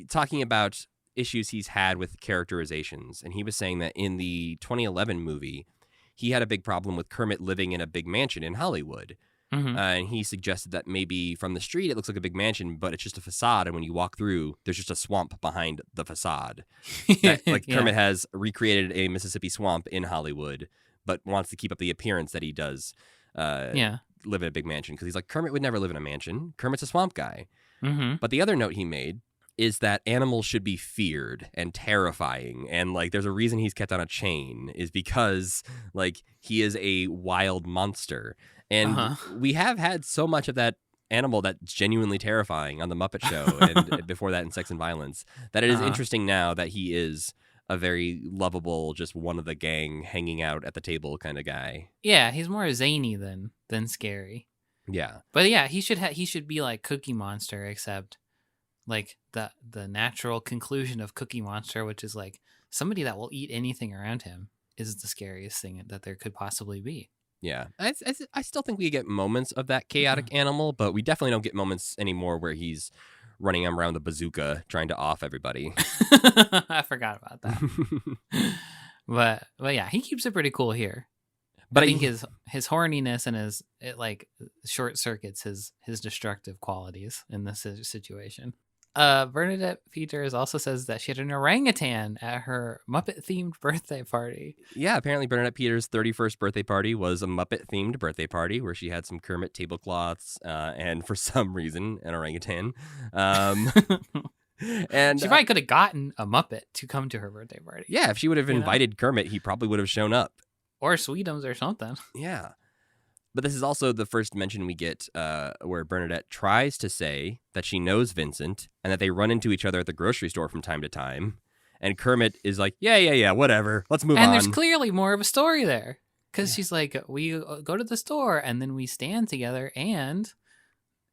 talking about issues he's had with characterizations. And he was saying that in the 2011 movie, he had a big problem with Kermit living in a big mansion in Hollywood. And he suggested that maybe from the street it looks like a big mansion, but it's just a facade. And when you walk through, there's just a swamp behind the facade. Kermit has recreated a Mississippi swamp in Hollywood, but wants to keep up the appearance that he does live in a big mansion. Because he's like, Kermit would never live in a mansion. Kermit's a swamp guy. But the other note he made is that animals should be feared and terrifying. And like, there's a reason he's kept on a chain is because like he is a wild monster. And we have had so much of that animal that's genuinely terrifying on The Muppet Show and before that in Sex and Violence that it is interesting now that he is a very lovable, just one of the gang hanging out at the table kind of guy. Yeah, he's more zany than scary. Yeah. But yeah, he should be like Cookie Monster, except like the natural conclusion of Cookie Monster, which is like somebody that will eat anything around him, is the scariest thing that there could possibly be. Yeah, I still think we get moments of that chaotic animal, but we definitely don't get moments anymore where he's running around the bazooka trying to off everybody. I forgot about that. but yeah, he keeps it pretty cool here. But I think his horniness and it like short circuits his destructive qualities in this situation. Bernadette Peters also says that she had an orangutan at her Muppet-themed birthday party. Yeah, apparently Bernadette Peters' 31st birthday party was a Muppet-themed birthday party where she had some Kermit tablecloths and, for some reason, an orangutan. And she probably could have gotten a Muppet to come to her birthday party. Yeah, if she would have invited Kermit, he probably would have shown up. Or Sweetums or something. Yeah. But this is also the first mention we get where Bernadette tries to say that she knows Vincent and that they run into each other at the grocery store from time to time. And Kermit is like, yeah, whatever. Let's move on. And there's clearly more of a story there. Because she's like, we go to the store and then we stand together and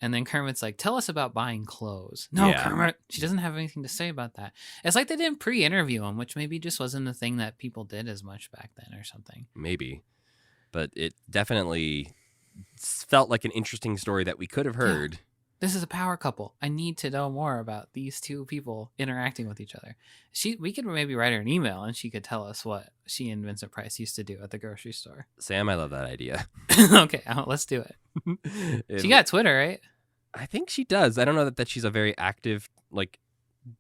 then Kermit's like, tell us about buying clothes. No, Kermit. She doesn't have anything to say about that. It's like they didn't pre-interview him, which maybe just wasn't a thing that people did as much back then or something. Maybe. But it definitely felt like an interesting story that we could have heard. Yeah. This is a power couple. I need to know more about these two people interacting with each other. We could maybe write her an email and she could tell us what she and Vincent Price used to do at the grocery store. Sam, I love that idea. Okay, let's do it. She got Twitter, right? I think she does. I don't know that she's a very active like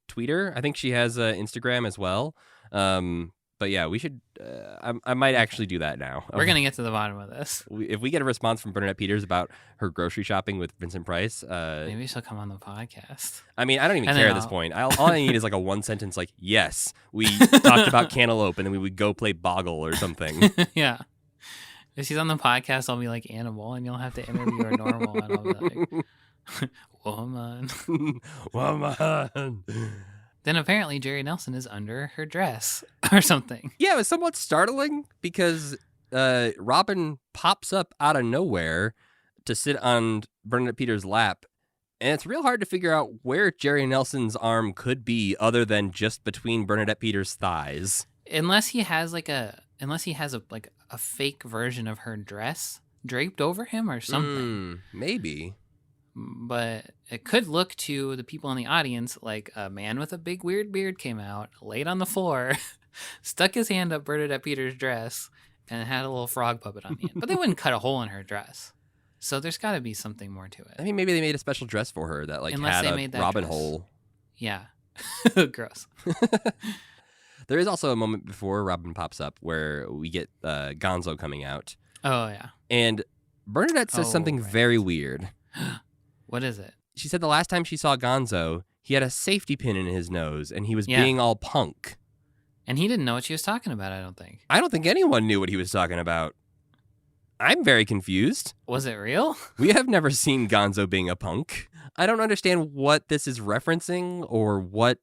tweeter. I think she has Instagram as well. But yeah, we should. I might actually do that now. We're gonna get to the bottom of this. If we get a response from Bernadette Peters about her grocery shopping with Vincent Price, maybe she'll come on the podcast. I mean, I don't even care at this point. All I need is like a one sentence, like, "Yes, we talked about cantaloupe, and then we would go play Boggle or something." Yeah. If she's on the podcast, I'll be like Animal, and you'll have to interview her normal, and I'll be like, "Woman, woman." Then apparently Jerry Nelson is under her dress or something. Yeah, it was somewhat startling because Robin pops up out of nowhere to sit on Bernadette Peters' lap. And it's real hard to figure out where Jerry Nelson's arm could be other than just between Bernadette Peters' thighs. Unless he has a fake version of her dress draped over him or something. Maybe. But it could look to the people in the audience like a man with a big weird beard came out, laid on the floor, stuck his hand up Bernadette Peters' dress, and had a little frog puppet on the end. But they wouldn't cut a hole in her dress. So there's got to be something more to it. I mean, maybe they made a special dress for her that Unless had they made a that Robin dress. hole. Yeah. Gross. There is also a moment before Robin pops up where we get Gonzo coming out. Oh, yeah. And Bernadette says something very weird. What is it? She said the last time she saw Gonzo, he had a safety pin in his nose and he was being all punk. And he didn't know what she was talking about, I don't think. I don't think anyone knew what he was talking about. I'm very confused. Was it real? We have never seen Gonzo being a punk. I don't understand what this is referencing or what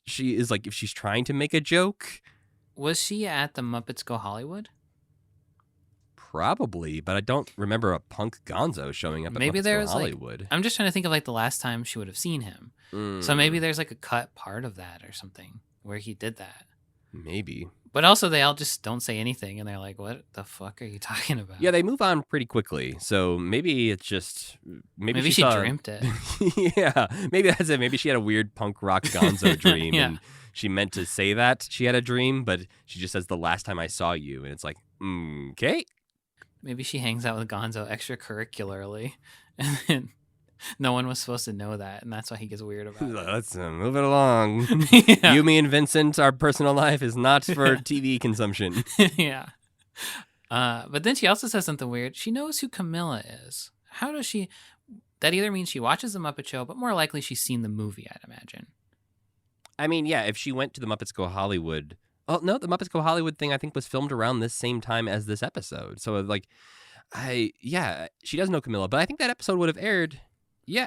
she is like, if she's trying to make a joke. Was she at the Muppets Go Hollywood? Probably, but I don't remember a punk Gonzo showing up at maybe Muppets there Go was Hollywood. I'm just trying to think of the last time she would have seen him. So maybe there's a cut part of that or something where he did that. Maybe. But also they all just don't say anything and they're like, what the fuck are you talking about? Yeah, they move on pretty quickly. So maybe it's just... Maybe she dreamt it. Yeah, maybe that's it. Maybe she had a weird punk rock Gonzo dream and she meant to say that she had a dream, but she just says the last time I saw you. And it's like, okay. Maybe she hangs out with Gonzo extracurricularly, and then no one was supposed to know that, and that's why he gets weird about it. Let's move it along. Yeah. You, me, and Vincent, our personal life is not for TV consumption. Yeah. But then she also says something weird. She knows who Camilla is. How does she... That either means she watches The Muppet Show, but more likely she's seen the movie, I'd imagine. I mean, yeah, if she went to the Muppets Go Hollywood... Oh, no, the Muppets Go Hollywood thing, I think, was filmed around this same time as this episode. So, like, she does know Camilla, but I think that episode would have aired,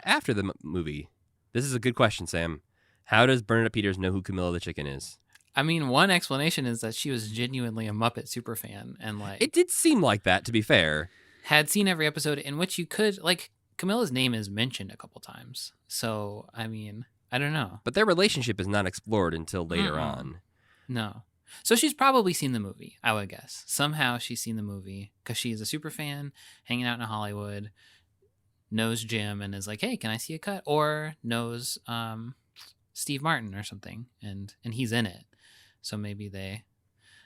after the movie. This is a good question, Sam. How does Bernadette Peters know who Camilla the Chicken is? I mean, one explanation is that she was genuinely a Muppet superfan and, like... It did seem like that, to be fair. Had seen every episode in which you could... Like, Camilla's name is mentioned a couple times. So, I mean, I don't know. But their relationship is not explored until later on. No. So she's probably seen the movie, I would guess. Somehow she's seen the movie because she's a super fan, hanging out in Hollywood, knows Jim and is like, hey, can I see a cut? Or knows Steve Martin or something, and he's in it. So maybe they...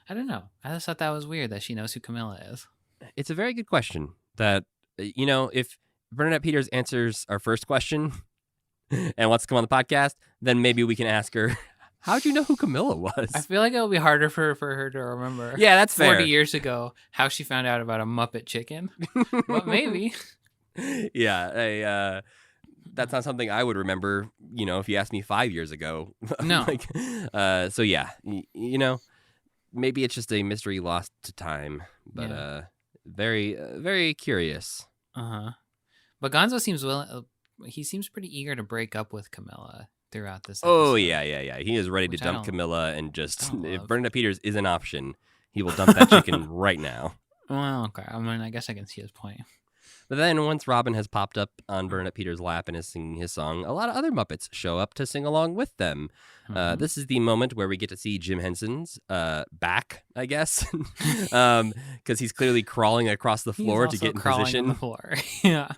I don't know. I just thought that was weird that she knows who Camilla is. It's a very good question that, if Bernadette Peters answers our first question and wants to come on the podcast, then maybe we can ask her, how'd you know who Camilla was? I feel like it'll be harder for her to remember. Yeah, that's fair. 40 years ago, how she found out about a Muppet chicken. But maybe. Yeah, that's not something I would remember, if you asked me 5 years ago. No. So yeah, maybe it's just a mystery lost to time, but very, very curious. Uh-huh. But Gonzo seems he seems pretty eager to break up with Camilla throughout this episode. Oh, yeah. He is ready to dump Camilla and just, if love. Bernadette Peters is an option, he will dump that chicken right now. Well, okay. I mean, I guess I can see his point. But then once Robin has popped up on Bernadette Peters' lap and is singing his song, a lot of other Muppets show up to sing along with them. This is the moment where we get to see Jim Henson's back, I guess, because he's clearly crawling across the floor to get in position. On the floor. Yeah.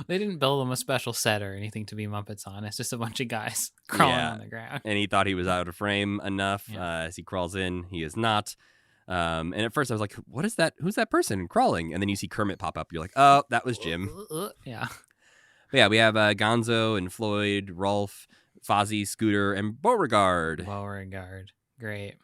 They didn't build him a special set or anything to be Muppets on. It's just a bunch of guys crawling on the ground. And he thought he was out of frame enough. As he crawls in, he is not. And at first I was like, what is that? Who's that person crawling? And then you see Kermit pop up. You're like, oh, that was Jim. Yeah. But yeah, we have Gonzo and Floyd, Rolf, Fozzie, Scooter, and Beauregard. Beauregard. Great.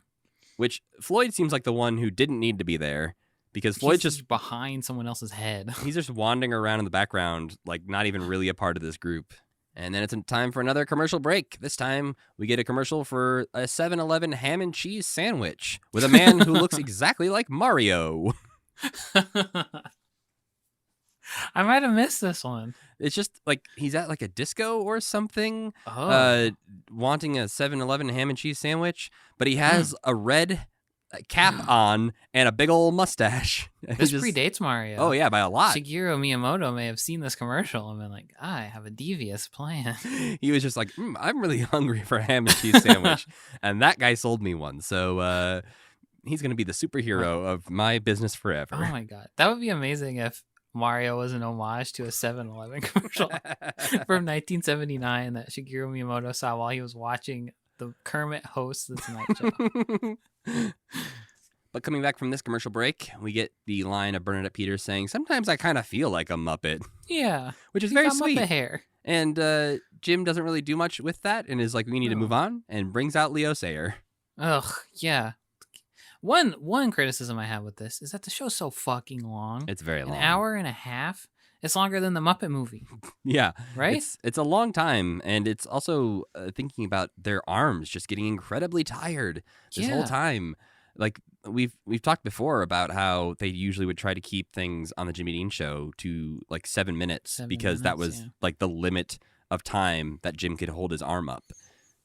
Which Floyd seems like the one who didn't need to be there. Because Floyd's just behind someone else's head. He's just wandering around in the background, like not even really a part of this group. And then it's time for another commercial break. This time we get a commercial for a 7-Eleven ham and cheese sandwich with a man who looks exactly like Mario. I might have missed this one. It's just like he's at like a disco or something, wanting a 7-Eleven ham and cheese sandwich, but he has a red cap on and a big old mustache. This predates Mario. Oh yeah, by a lot. Shigeru Miyamoto may have seen this commercial and been like, I have a devious plan. He was just like, I'm really hungry for a ham and cheese sandwich. And that guy sold me one. So he's going to be the superhero of my business forever. Oh my God. That would be amazing if Mario was an homage to a 7-Eleven commercial from 1979 that Shigeru Miyamoto saw while he was watching the Kermit host The Tonight Show. But coming back from this commercial break, we get the line of Bernadette Peters saying, sometimes I kind of feel like a Muppet. Yeah. Which is very sweet. Muppet hair. And Jim doesn't really do much with that and is like, we need to move on, and brings out Leo Sayer. Ugh, yeah. One criticism I have with this is that the show's so fucking long. It's very long. An hour and a half. It's longer than the Muppet movie. Yeah. Right? It's a long time, and it's also thinking about their arms just getting incredibly tired this whole time. Like, we've talked before about how they usually would try to keep things on the Jimmy Dean Show to like 7 minutes because that was like the limit of time that Jim could hold his arm up.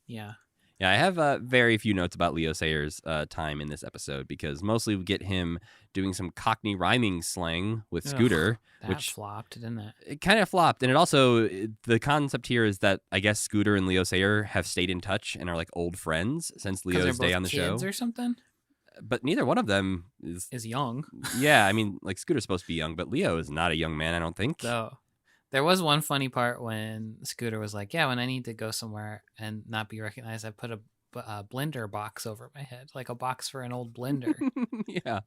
Yeah. Yeah, I have very few notes about Leo Sayer's time in this episode because mostly we get him doing some Cockney rhyming slang with Scooter. Which flopped, didn't it? It kind of flopped. And it also, the concept here is that I guess Scooter and Leo Sayer have stayed in touch and are like old friends since Leo's day on the show. Or something? But neither one of them is young. Yeah, I mean, like Scooter's supposed to be young, but Leo is not a young man, I don't think. So there was one funny part when Scooter was like, yeah, when I need to go somewhere and not be recognized, I put a blender box over my head, like a box for an old blender. Yeah.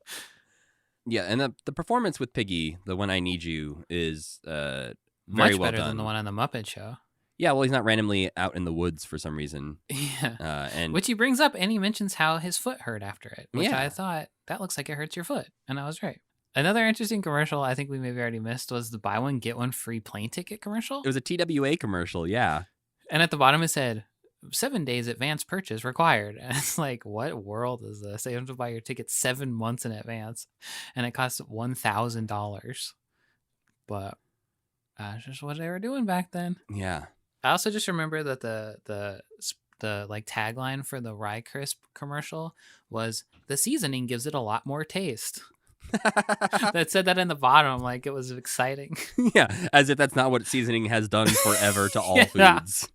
Yeah, and the performance with Piggy, the When I Need You, is very Much well better done. than the one on the Muppet Show. Yeah, well, he's not randomly out in the woods for some reason. Yeah. And Which he brings up, and he mentions how his foot hurt after it, which Yeah. I thought, that looks like it hurts your foot. And I was right. Another interesting commercial I think we maybe already missed was the buy one, get one free plane ticket commercial. it was a TWA commercial, yeah. And at the bottom it said, 7 days advance purchase required. And it's like, what world is this? You have to buy your ticket 7 months in advance. And it costs $1,000. But that's just what they were doing back then. Yeah. I also just remember that the like tagline for the Rye Crisp commercial was, the seasoning gives it a lot more taste. That said that in the bottom, like it was exciting. Yeah, as if that's not what seasoning has done forever to all Yeah. foods.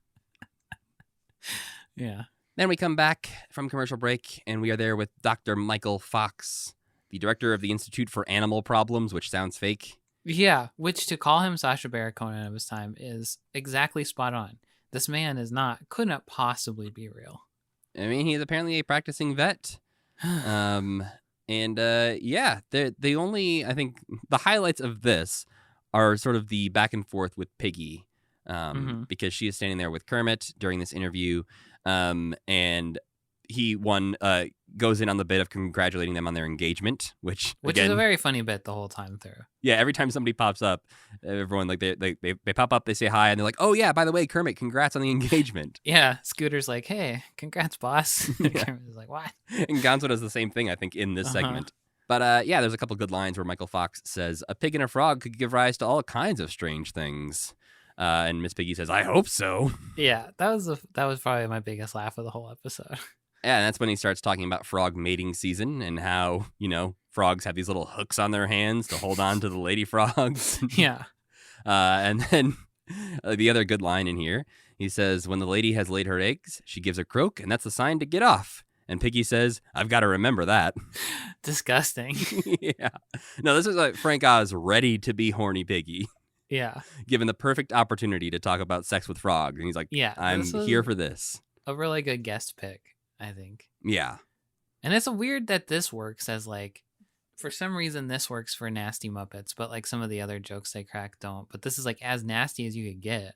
Yeah. Then we come back from commercial break, and we are there with Dr. Michael Fox, the director of the Institute for Animal Problems, which sounds fake. Yeah, which to call him Sacha Baron Cohen of his time is exactly spot on. This man could not possibly be real. I mean, he's apparently a practicing vet. Yeah, the only, I think, the highlights of this are sort of the back and forth with Piggy, because she is standing there with Kermit during this interview, and he goes in on the bit of congratulating them on their engagement, which again, is a very funny bit the whole time through. Yeah, every time somebody pops up, everyone like they pop up, they say hi, and they're like, "Oh yeah, by the way, Kermit, congrats on the engagement." Yeah, Scooter's like, "Hey, congrats, boss." Kermit's like, "What?" And Gonzo does the same thing, I think, in this segment. But yeah, there's a couple good lines where Michael Fox says, "A pig and a frog could give rise to all kinds of strange things." And Miss Piggy says, "I hope so." Yeah, that was probably my biggest laugh of the whole episode. Yeah, and that's when he starts talking about frog mating season and how, frogs have these little hooks on their hands to hold on to the lady frogs. Yeah. And then the other good line in here, he says, "When the lady has laid her eggs, she gives a croak, and that's a sign to get off." And Piggy says, "I've got to remember that." Disgusting. Yeah. No, this is like Frank Oz ready to be horny Piggy, Yeah. given the perfect opportunity to talk about sex with frogs. And he's like, Yeah, I'm this was here for this. a really good guest pick, I think. Yeah. And it's weird that this works as like, for some reason this works for Nasty Muppets, but like some of the other jokes they crack don't. But this is like as nasty as you could get.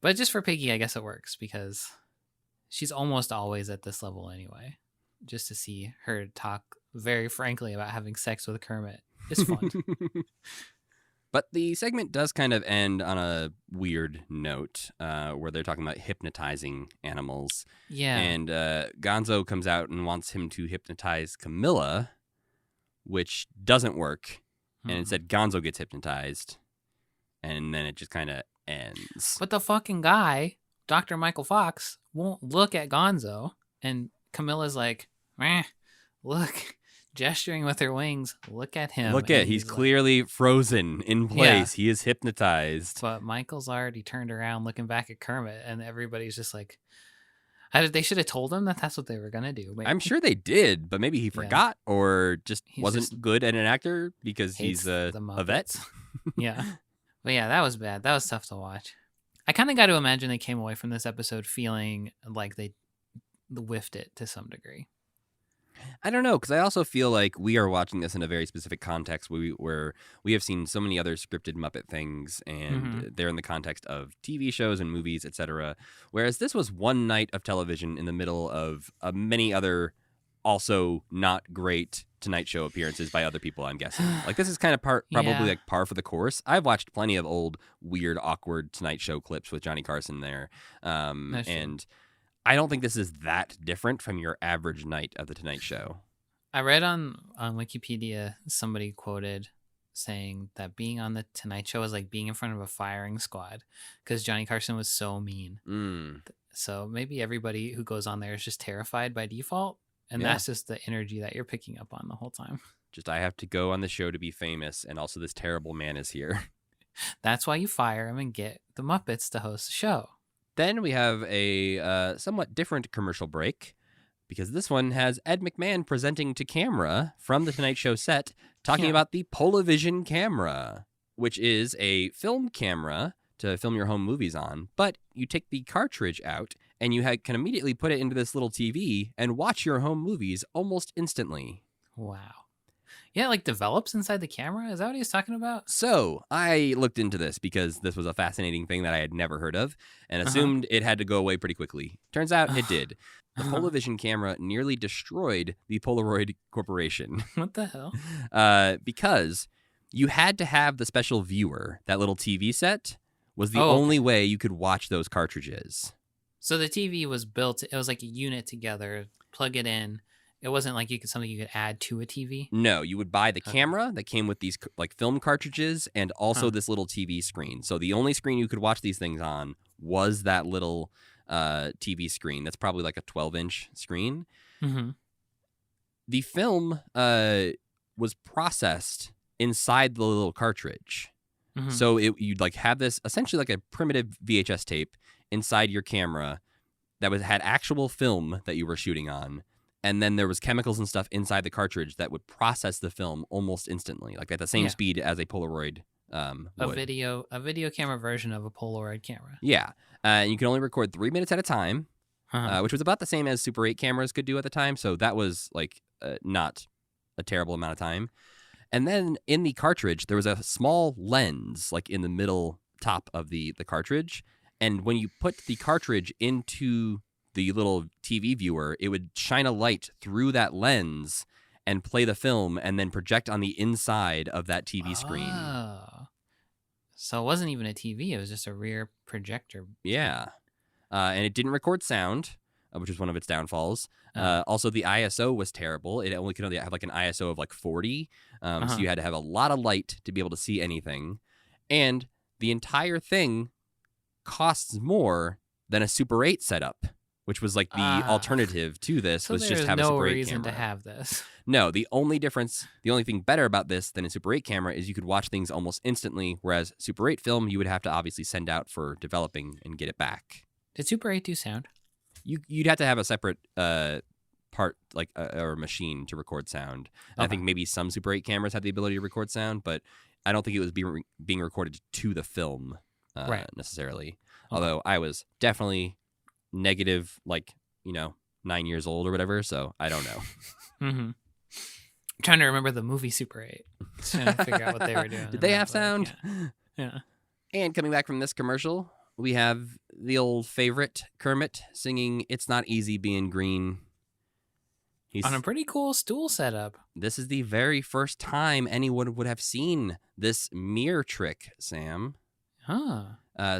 But just for Piggy, I guess it works because she's almost always at this level anyway. Just to see her talk very frankly about having sex with Kermit is fun. But the segment does kind of end on a weird note where they're talking about hypnotizing animals. Yeah. And Gonzo comes out and wants him to hypnotize Camilla, which doesn't work. And instead, Gonzo gets hypnotized. And then it just kind of ends. But the fucking guy, Dr. Michael Fox, won't look at Gonzo. And Camilla's like, look, gesturing with her wings. Look at him. He's clearly frozen in place. Yeah. He is hypnotized. But Michael's already turned around looking back at Kermit. And everybody's just like, they should have told him that that's what they were going to do. Maybe. I'm sure they did, but maybe he forgot or just wasn't good at an actor because he's a vet. Yeah. But yeah, that was bad. That was tough to watch. I kind of got to imagine they came away from this episode feeling like they whiffed it to some degree. I don't know, because I also feel like we are watching this in a very specific context where we have seen so many other scripted Muppet things, and they're in the context of TV shows and movies, etc. Whereas this was one night of television in the middle of many other also not great Tonight Show appearances by other people, I'm guessing. Like, this is kind of probably like par for the course. I've watched plenty of old, weird, awkward Tonight Show clips with Johnny Carson there. And I don't think this is that different from your average night of the Tonight Show. I read on Wikipedia, somebody quoted saying that being on the Tonight Show is like being in front of a firing squad because Johnny Carson was so mean. So maybe everybody who goes on there is just terrified by default. And that's just the energy that you're picking up on the whole time. Just, I have to go on the show to be famous, and also this terrible man is here. That's why you fire him and get the Muppets to host the show. Then we have a somewhat different commercial break, because this one has Ed McMahon presenting to camera from the Tonight Show set, talking about the Polavision camera, which is a film camera to film your home movies on, but you take the cartridge out and you can immediately put it into this little TV and watch your home movies almost instantly. Wow. Yeah, it, like develops inside the camera. Is that what he was talking about? So I looked into this because this was a fascinating thing that I had never heard of and assumed it had to go away pretty quickly. Turns out it did. The Polavision camera nearly destroyed the Polaroid Corporation. What the hell? Because you had to have the special viewer. That little TV set was the Oh, okay. only way you could watch those cartridges. So the TV was built. It was like a unit together. Plug it in. It wasn't like something you could add to a TV. No, you would buy the Okay. camera that came with these like film cartridges and also this little TV screen. So the only screen you could watch these things on was that little TV screen. That's probably like a 12-inch screen. Mm-hmm. The film was processed inside the little cartridge. Mm-hmm. So you'd like have this essentially like a primitive VHS tape inside your camera that had actual film that you were shooting on. And then there was chemicals and stuff inside the cartridge that would process the film almost instantly, like at the same speed as a Polaroid would. A video camera version of a Polaroid camera. Yeah. And you can only record 3 minutes at a time, Uh-huh. which was about the same as Super 8 cameras could do at the time. So that was like not a terrible amount of time. And then in the cartridge, there was a small lens like in the middle top of the cartridge. And when you put the cartridge into the little TV viewer, it would shine a light through that lens and play the film and then project on the inside of that TV screen. Oh. So it wasn't even a TV. It was just a rear projector. Yeah. And it didn't record sound, which was one of its downfalls. Also, the ISO was terrible. It only could only have like an ISO of like 40. So you had to have a lot of light to be able to see anything. And the entire thing costs more than a Super 8 setup, which was like the alternative to this, So was there just was have a no Super 8 reason camera. to have this. No, the only thing better about this than a Super 8 camera is you could watch things almost instantly, whereas Super 8 film, you would have to obviously send out for developing and get it back. Did Super 8 do sound? You'd have to have a separate part, like or machine to record sound. And I think maybe some Super 8 cameras had the ability to record sound, but I don't think it was being recorded to the film necessarily. Although I was definitely negative, 9 years old or whatever, so I don't know. Mm-hmm. I'm trying to remember the movie Super 8. Trying to figure out what they were doing. Did they have sound? Yeah. And coming back from this commercial, we have the old favorite Kermit singing "It's Not Easy Being Green." He's On a pretty cool stool setup. This is the very first time anyone would have seen this mirror trick, Sam. Huh.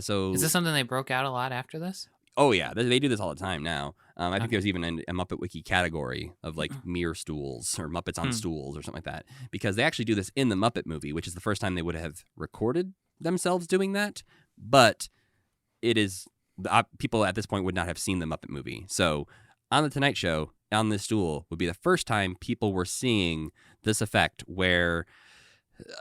So Is this something they broke out a lot after this? Oh yeah, they do this all the time now. I think there's even a Muppet Wiki category of like Oh. mirror stools or Muppets on stools or something like that, because they actually do this in the Muppet movie, which is the first time they would have recorded themselves doing that. But it is people at this point would not have seen the Muppet movie. So on the Tonight Show, on this stool would be the first time people were seeing this effect where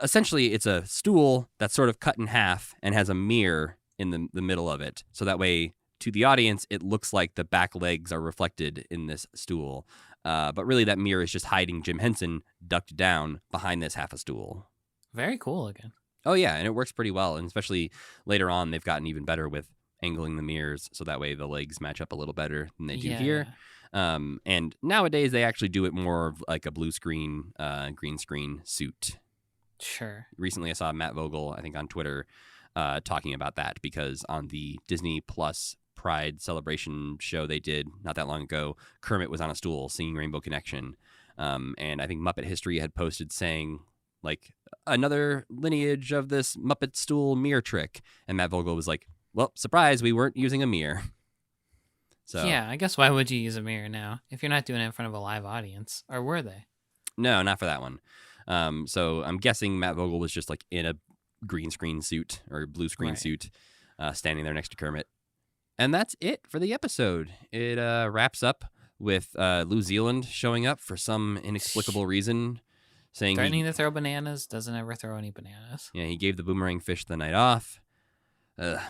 essentially it's a stool that's sort of cut in half and has a mirror in the middle of it. So that way, to the audience, it looks like the back legs are reflected in this stool. But really, that mirror is just hiding Jim Henson ducked down behind this half a stool. Very cool again. Oh, yeah, and it works pretty well. And especially later on, they've gotten even better with angling the mirrors so that way the legs match up a little better than they do here. And nowadays, they actually do it more of like a blue screen, green screen suit. Sure. Recently, I saw Matt Vogel, I think on Twitter, talking about that because on the Disney Plus Pride celebration show they did not that long ago, Kermit was on a stool singing Rainbow Connection. And I think Muppet History had posted saying, like, another lineage of this Muppet stool mirror trick. And Matt Vogel was like, well, surprise, we weren't using a mirror. So Yeah, I guess why would you use a mirror now if you're not doing it in front of a live audience? Or were they? No, not for that one. So I'm guessing Matt Vogel was just like in a green screen suit or blue screen suit, standing there next to Kermit. And that's it for the episode. It wraps up with New Zealand showing up for some inexplicable reason, saying Threatening to throw bananas, doesn't ever throw any bananas. he gave the boomerang fish the night off.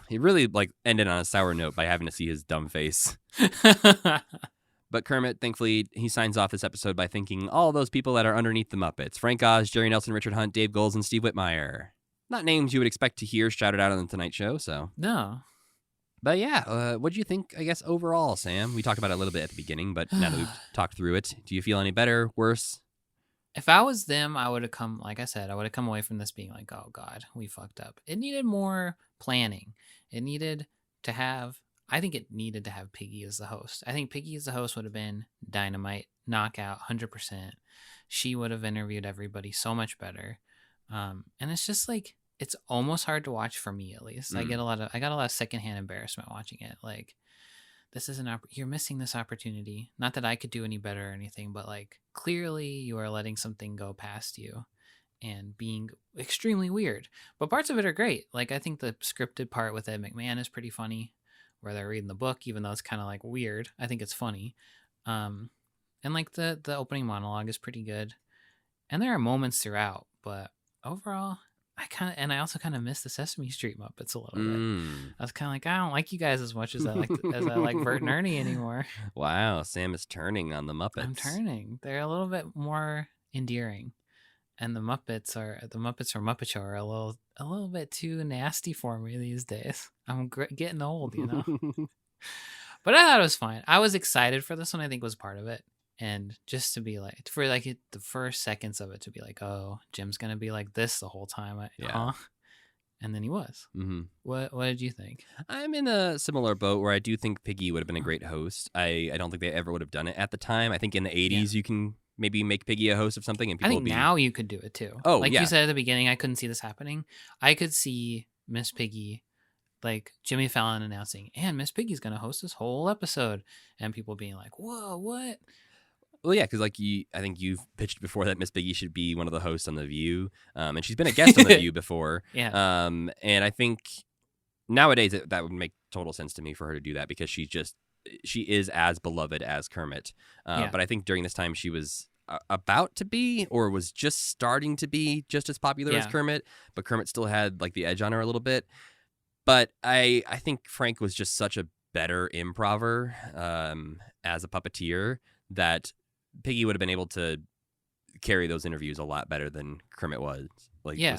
He really ended on a sour note by having to see his dumb face. But Kermit, thankfully, he signs off this episode by thanking all those people that are underneath the Muppets: Frank Oz, Jerry Nelson, Richard Hunt, Dave Goelz, and Steve Whitmire. Not names you would expect to hear shouted out on the Tonight Show, so. No. But yeah, what do you think, I guess, overall, Sam? We talked about it a little bit at the beginning, but now that we've talked through it, do you feel any better, worse? If I was them, I would have come, like I said, I would have come away from this being like, oh God, we fucked up. It needed more planning. It needed to have, I think it needed to have Piggy as the host. I think Piggy as the host would have been dynamite, knockout, 100%. She would have interviewed everybody so much better. And it's just like, it's almost hard to watch for me, at least. I got a lot of secondhand embarrassment watching it. Like, this is you're missing this opportunity. Not that I could do any better or anything, but like, clearly you are letting something go past you and being extremely weird. But parts of it are great. Like, I think the scripted part with Ed McMahon is pretty funny, where they're reading the book, even though it's kind of like weird. I think it's funny. And like the opening monologue is pretty good. And there are moments throughout, but overall, I also kind of miss the Sesame Street Muppets a little bit. I was kind of like, I don't like you guys as much as I like Bert and Ernie anymore. Wow, Sam is turning on the Muppets. I'm turning. They're a little bit more endearing, and the Muppets from Muppet Show are a little bit too nasty for me these days. I'm getting old, you know. But I thought it was fine. I was excited for this one. I think was part of it. And just to be like, for like the first seconds of it to be like, oh, Jim's going to be like this the whole time. Huh? And then he was. Mm-hmm. What did you think? I'm in a similar boat where I do think Piggy would have been a great host. I don't think they ever would have done it at the time. I think in the 80s you can maybe make Piggy a host of something. And people now you could do it too. Oh, like you said at the beginning, I couldn't see this happening. I could see Miss Piggy, like Jimmy Fallon announcing, and Miss Piggy's going to host this whole episode. And people being like, whoa, what? Well, yeah, because like I think you've pitched before that Miss Piggy should be one of the hosts on The View, and she's been a guest on The View before. Yeah. And I think nowadays that would make total sense to me for her to do that because she is as beloved as Kermit. But I think during this time she was about to be or was just starting to be just as popular as Kermit, but Kermit still had like the edge on her a little bit. But I think Frank was just such a better improver as a puppeteer that Piggy would have been able to carry those interviews a lot better than Kermit was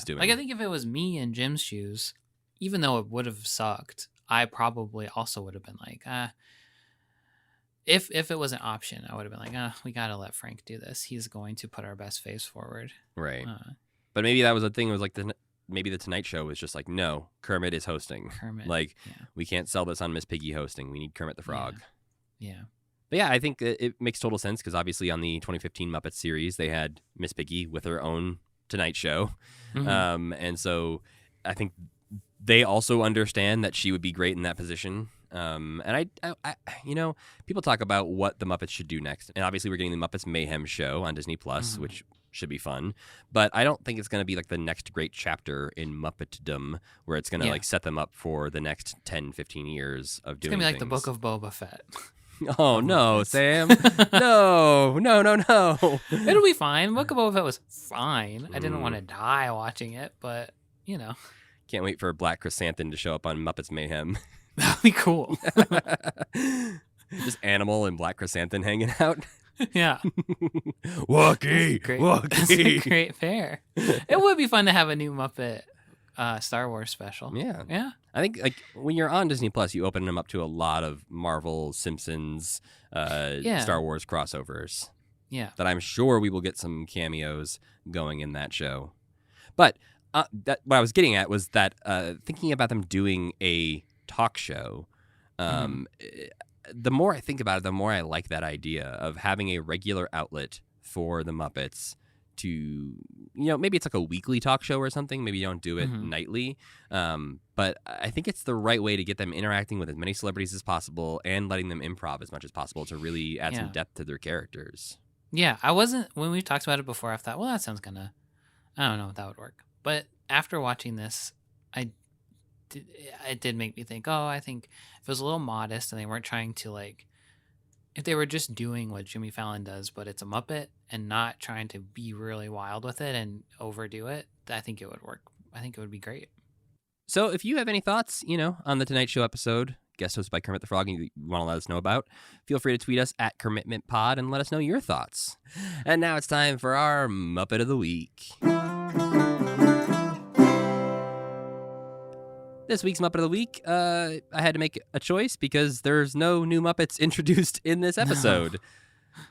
doing. Like I think if it was me in Jim's shoes, even though it would have sucked, I probably also would have been like, if it was an option, I would have been like, we gotta let Frank do this. He's going to put our best face forward. Right. But maybe that was the thing. It was like maybe the Tonight Show was just like, no, Kermit is hosting. We can't sell this on Miss Piggy hosting. We need Kermit the Frog. Yeah. But yeah, I think it makes total sense because obviously on the 2015 Muppets series, they had Miss Piggy with her own Tonight Show. Mm-hmm. And so I think they also understand that she would be great in that position. And I people talk about what the Muppets should do next. And obviously we're getting the Muppets Mayhem show on Disney Plus, which should be fun. But I don't think it's going to be like the next great chapter in Muppettdom where it's going to like set them up for the next 10, 15 years of doing things. It's going to be like the Book of Boba Fett. Oh, no, Sam. No. It'll be fine. Book of Boba Fett was fine. I didn't want to die watching it, but, you know. Can't wait for Black Chrysanthemum to show up on Muppets Mayhem. That'd be cool. Just Animal and Black Chrysanthemum hanging out. Yeah. Walkie. That's a great pair. It would be fun to have a new Muppet Star Wars special. Yeah. I think like when you're on Disney Plus, you open them up to a lot of Marvel, Simpsons, Star Wars crossovers. Yeah. That I'm sure we will get some cameos going in that show. But what I was getting at was that thinking about them doing a talk show, the more I think about it, the more I like that idea of having a regular outlet for the Muppets to, maybe it's like a weekly talk show or something. Maybe you don't do it nightly. But I think it's the right way to get them interacting with as many celebrities as possible and letting them improv as much as possible to really add some depth to their characters. Yeah, when we talked about it before, I thought, well, that sounds I don't know if that would work. But after watching this, it did make me think, I think if it was a little modest and they weren't trying to if they were just doing what Jimmy Fallon does, but it's a Muppet and not trying to be really wild with it and overdo it, I think it would work. I think it would be great. So if you have any thoughts, on the Tonight Show episode, guest hosted by Kermit the Frog, and you want to let us know about, feel free to tweet us at KermitmentPod and let us know your thoughts. And now it's time for our Muppet of the Week. This week's Muppet of the Week, I had to make a choice because there's no new Muppets introduced in this episode.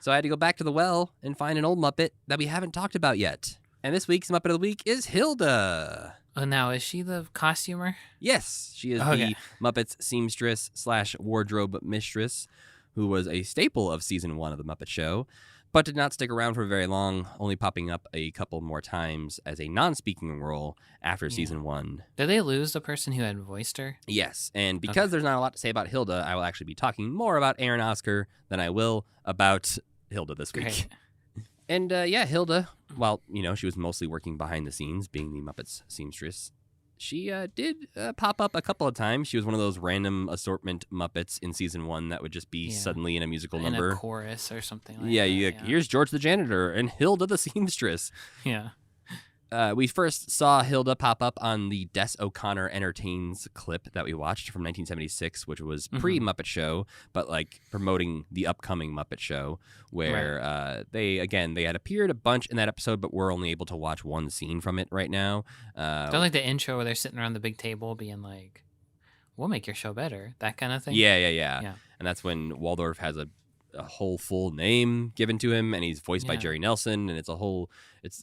So I had to go back to the well and find an old Muppet that we haven't talked about yet. And this week's Muppet of the Week is Hilda. Oh, now, is she the costumer? Yes, she is the Muppets seamstress / wardrobe mistress, who was a staple of season 1 of The Muppet Show, but did not stick around for very long, only popping up a couple more times as a non-speaking role after season 1. Did they lose the person who had voiced her? Yes, and because there's not a lot to say about Hilda, I will actually be talking more about Aaron Oscar than I will about Hilda this week. Great. And Hilda, while, she was mostly working behind the scenes, being the Muppets seamstress, she did pop up a couple of times. She was one of those random assortment Muppets in season 1 that would just be suddenly in a musical number. In a chorus or something like that. Yeah, here's George the janitor and Hilda the seamstress. Yeah. We first saw Hilda pop up on the Des O'Connor Entertains clip that we watched from 1976, which was pre-Muppet Show, but promoting the upcoming Muppet Show, where they had appeared a bunch in that episode, but we're only able to watch one scene from it right now. Don't like the intro where they're sitting around the big table being like, "We'll make your show better," that kind of thing. Yeah. And that's when Waldorf has a whole full name given to him, and he's voiced by Jerry Nelson, and it's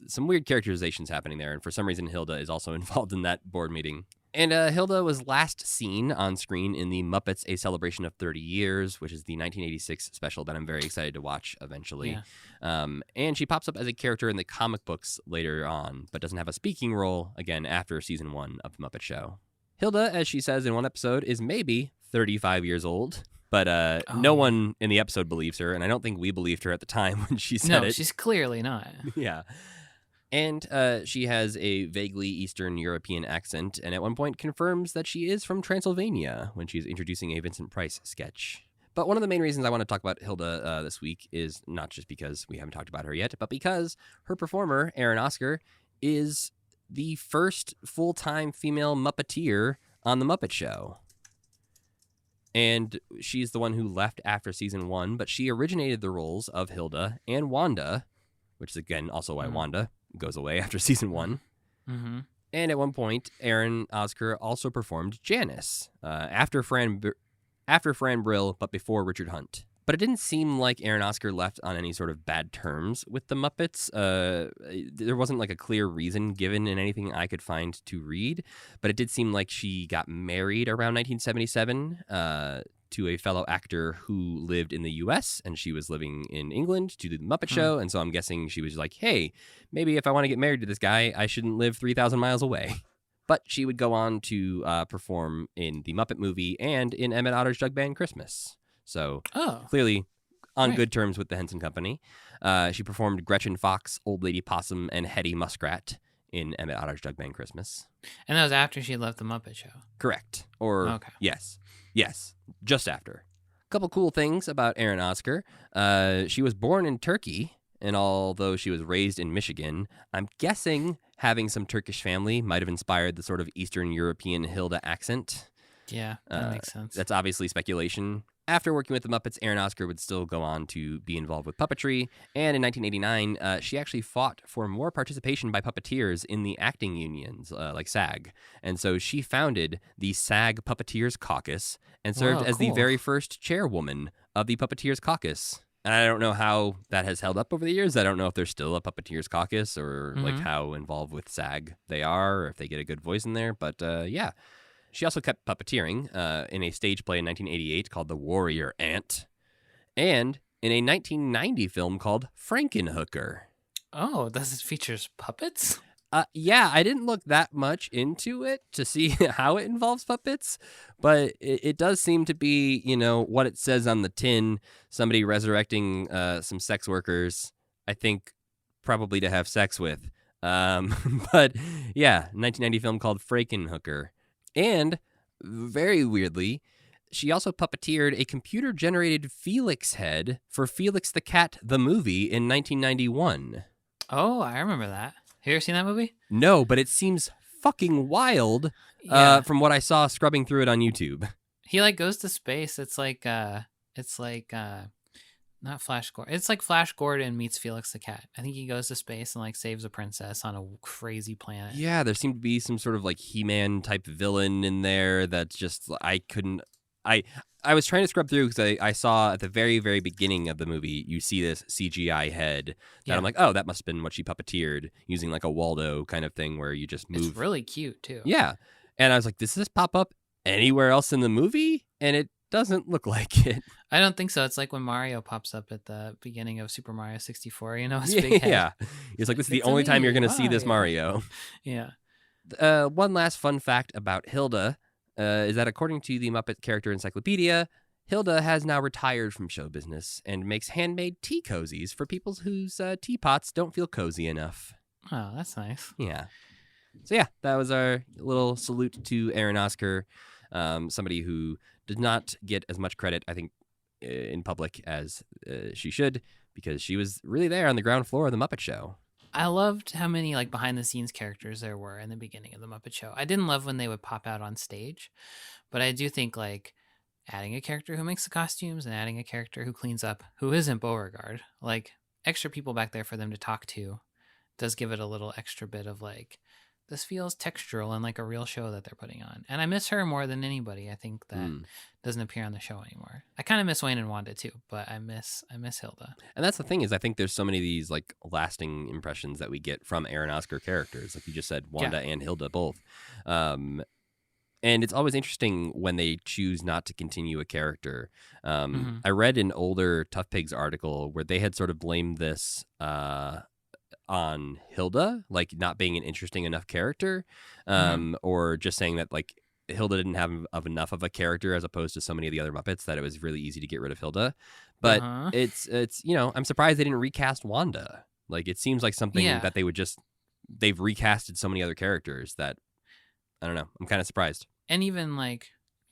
some weird characterizations happening there, and for some reason Hilda is also involved in that board meeting. And Hilda was last seen on screen in the Muppets A Celebration of 30 Years, which is the 1986 special that I'm very excited to watch eventually. And she pops up as a character in the comic books later on, but doesn't have a speaking role again after season 1 of The Muppet Show. Hilda, as she says in one episode, is maybe 35 years old. But no one in the episode believes her, and I don't think we believed her at the time when she said it. No, she's clearly not. Yeah. And she has a vaguely Eastern European accent, and at one point confirms that she is from Transylvania when she's introducing a Vincent Price sketch. But one of the main reasons I want to talk about Hilda this week is not just because we haven't talked about her yet, but because her performer, Aaron Oscar, is the first full-time female Muppeteer on The Muppet Show. And she's the one who left after season 1, but she originated the roles of Hilda and Wanda, which is, again, also why Wanda goes away after season 1. Mm-hmm. And at one point, Aaron Oscar also performed Janice after Fran Brill, but before Richard Hunt. But it didn't seem like Aaron Oscar left on any sort of bad terms with the Muppets. There wasn't a clear reason given in anything I could find to read, but it did seem like she got married around 1977 to a fellow actor who lived in the U.S., and she was living in England to do the Muppet Show, and so I'm guessing she was like, hey, maybe if I want to get married to this guy, I shouldn't live 3,000 miles away. But she would go on to perform in the Muppet movie and in Emmett Otter's Jug Band Christmas. So clearly on good terms with the Henson Company. She performed Gretchen Fox, Old Lady Possum, and Hetty Muskrat in Emmett Otter's Jug Band Christmas. And that was after she left the Muppet Show. Correct. Or yes, just after. A couple cool things about Aaron Oscar. She was born in Turkey, and although she was raised in Michigan, I'm guessing having some Turkish family might have inspired the sort of Eastern European Hilda accent. Yeah, that makes sense. That's obviously speculation. After working with the Muppets, Aaron Oscar would still go on to be involved with puppetry, and in 1989, she actually fought for more participation by puppeteers in the acting unions, like SAG. And so she founded the SAG Puppeteers Caucus and served as the very first chairwoman of the Puppeteers Caucus. And I don't know how that has held up over the years. I don't know if there's still a Puppeteers Caucus or how involved with SAG they are, or if they get a good voice in there. But yeah. She also kept puppeteering in a stage play in 1988 called The Warrior Ant, and in a 1990 film called Frankenhooker. Oh, this features puppets? Yeah, I didn't look that much into it to see how it involves puppets, but it does seem to be, what it says on the tin, somebody resurrecting some sex workers, I think probably to have sex with. But yeah, 1990 film called Frankenhooker. And, very weirdly, she also puppeteered a computer-generated Felix head for Felix the Cat, the movie, in 1991. Oh, I remember that. Have you ever seen that movie? No, but it seems fucking wild from what I saw scrubbing through it on YouTube. He, goes to space. It's not Flash Gordon. It's like Flash Gordon meets Felix the Cat. I think he goes to space and saves a princess on a crazy planet. Yeah, there seemed to be some sort of He-Man type villain in there that's just I I was trying to scrub through because I saw at the very, very beginning of the movie, you see this CGI head that I'm like, oh, that must have been what she puppeteered using like a Waldo kind of thing where you just move. It's really cute too. Yeah. And I was like, does this pop up anywhere else in the movie? And it doesn't look like it. I don't think so. It's like when Mario pops up at the beginning of Super Mario 64, his big head. Yeah. It's like, this is the only time you're going to see this Mario. Yeah. One last fun fact about Hilda is that according to the Muppet Character Encyclopedia, Hilda has now retired from show business and makes handmade tea cozies for people whose teapots don't feel cozy enough. Oh, that's nice. Yeah. So yeah, that was our little salute to Aaron Oscar, somebody who did not get as much credit, I think, in public as she should, because she was really there on the ground floor of the Muppet Show. I loved how many like behind the scenes characters there were in the beginning of the Muppet Show. I didn't love when they would pop out on stage, but I do think like adding a character who makes the costumes and adding a character who cleans up, who isn't Beauregard, like extra people back there for them to talk to, does give it a little extra bit of like, this feels textural and like a real show that they're putting on. And I miss her more than anybody. I think that doesn't appear on the show anymore. I kind of miss Wayne and Wanda too, but I miss Hilda. And that's the thing is I think there's so many of these like lasting impressions that we get from Aaron Oscar characters. Like you just said, Wanda and Hilda both. And it's always interesting when they choose not to continue a character. I read an older Tough Pigs article where they had sort of blamed this on Hilda, like not being an interesting enough character, or just saying that like Hilda didn't have enough of a character as opposed to so many of the other Muppets that it was really easy to get rid of Hilda. But it's I'm surprised they didn't recast Wanda. Like it seems like something that they've recasted so many other characters that I don't know. I'm kind of surprised. And even like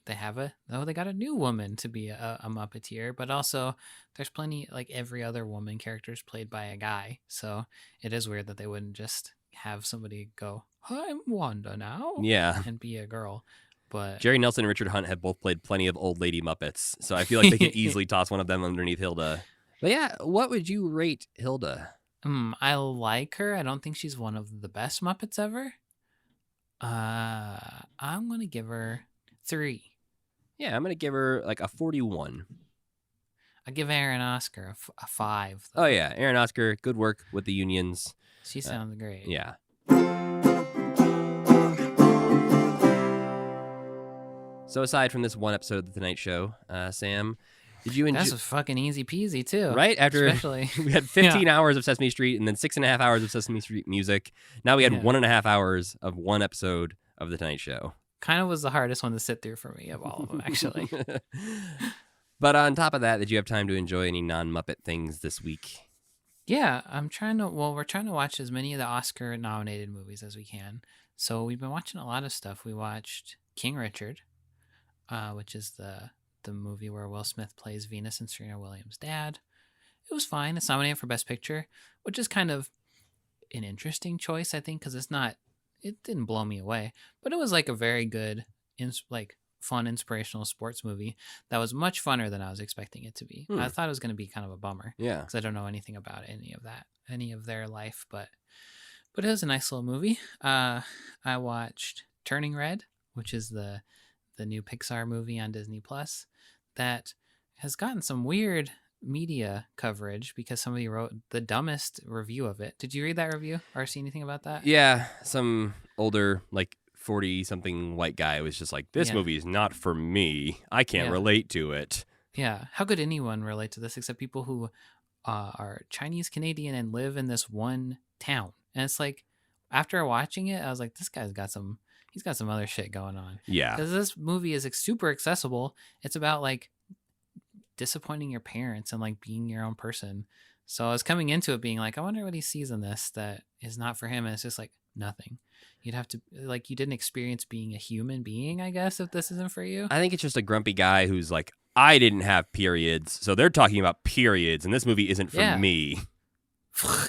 they got a new woman to be a Muppeteer, but also there's plenty, like every other woman character is played by a guy. So it is weird that they wouldn't just have somebody go, I'm Wanda now. Yeah. And be a girl. But Jerry Nelson and Richard Hunt have both played plenty of old lady Muppets. So I feel like they could easily toss one of them underneath Hilda. But yeah, what would you rate Hilda? I like her. I don't think she's one of the best Muppets ever. I'm going to give her 3. Yeah, I'm going to give her like a 41. I give Aaron Oscar a 5. Though. Oh, yeah. Aaron Oscar, good work with the unions. She sounds great. Yeah. So aside from this one episode of The Tonight Show, Sam, did you enjoy... That's fucking easy peasy, too. Right? After Especially... we had 15 hours of Sesame Street and then 6.5 hours of Sesame Street music. Now we had 1.5 hours of one episode of The Tonight Show. Kind of was the hardest one to sit through for me of all of them, actually. But on top of that, did you have time to enjoy any non-Muppet things this week? Yeah, we're trying to watch as many of the Oscar-nominated movies as we can. So we've been watching a lot of stuff. We watched King Richard, which is the movie where Will Smith plays Venus and Serena Williams' dad. It was fine. It's nominated for Best Picture, which is kind of an interesting choice, I think, because it didn't blow me away, but it was like a very good, fun, inspirational sports movie that was much funner than I was expecting it to be. I thought it was going to be kind of a bummer. Yeah. Because I don't know anything about any of their life, but it was a nice little movie. I watched Turning Red, which is the new Pixar movie on Disney Plus that has gotten some weird media coverage because somebody wrote the dumbest review of it. Did you read that review or see anything about that? Yeah, some older, like 40-something white guy was just like, this movie is not for me. I can't relate to it. Yeah, how could anyone relate to this except people who are Chinese Canadian and live in this one town? And it's like, after watching it, I was like, this guy's got some other shit going on. Yeah. Because this movie is super accessible. It's about like disappointing your parents and like being your own person. So I was coming into it being like, I wonder what he sees in this that is not for him. And it's just like nothing. You'd have to like, you didn't experience being a human being, I guess, if this isn't for you. I think it's just a grumpy guy who's like, I didn't have periods, so they're talking about periods, and this movie isn't for me.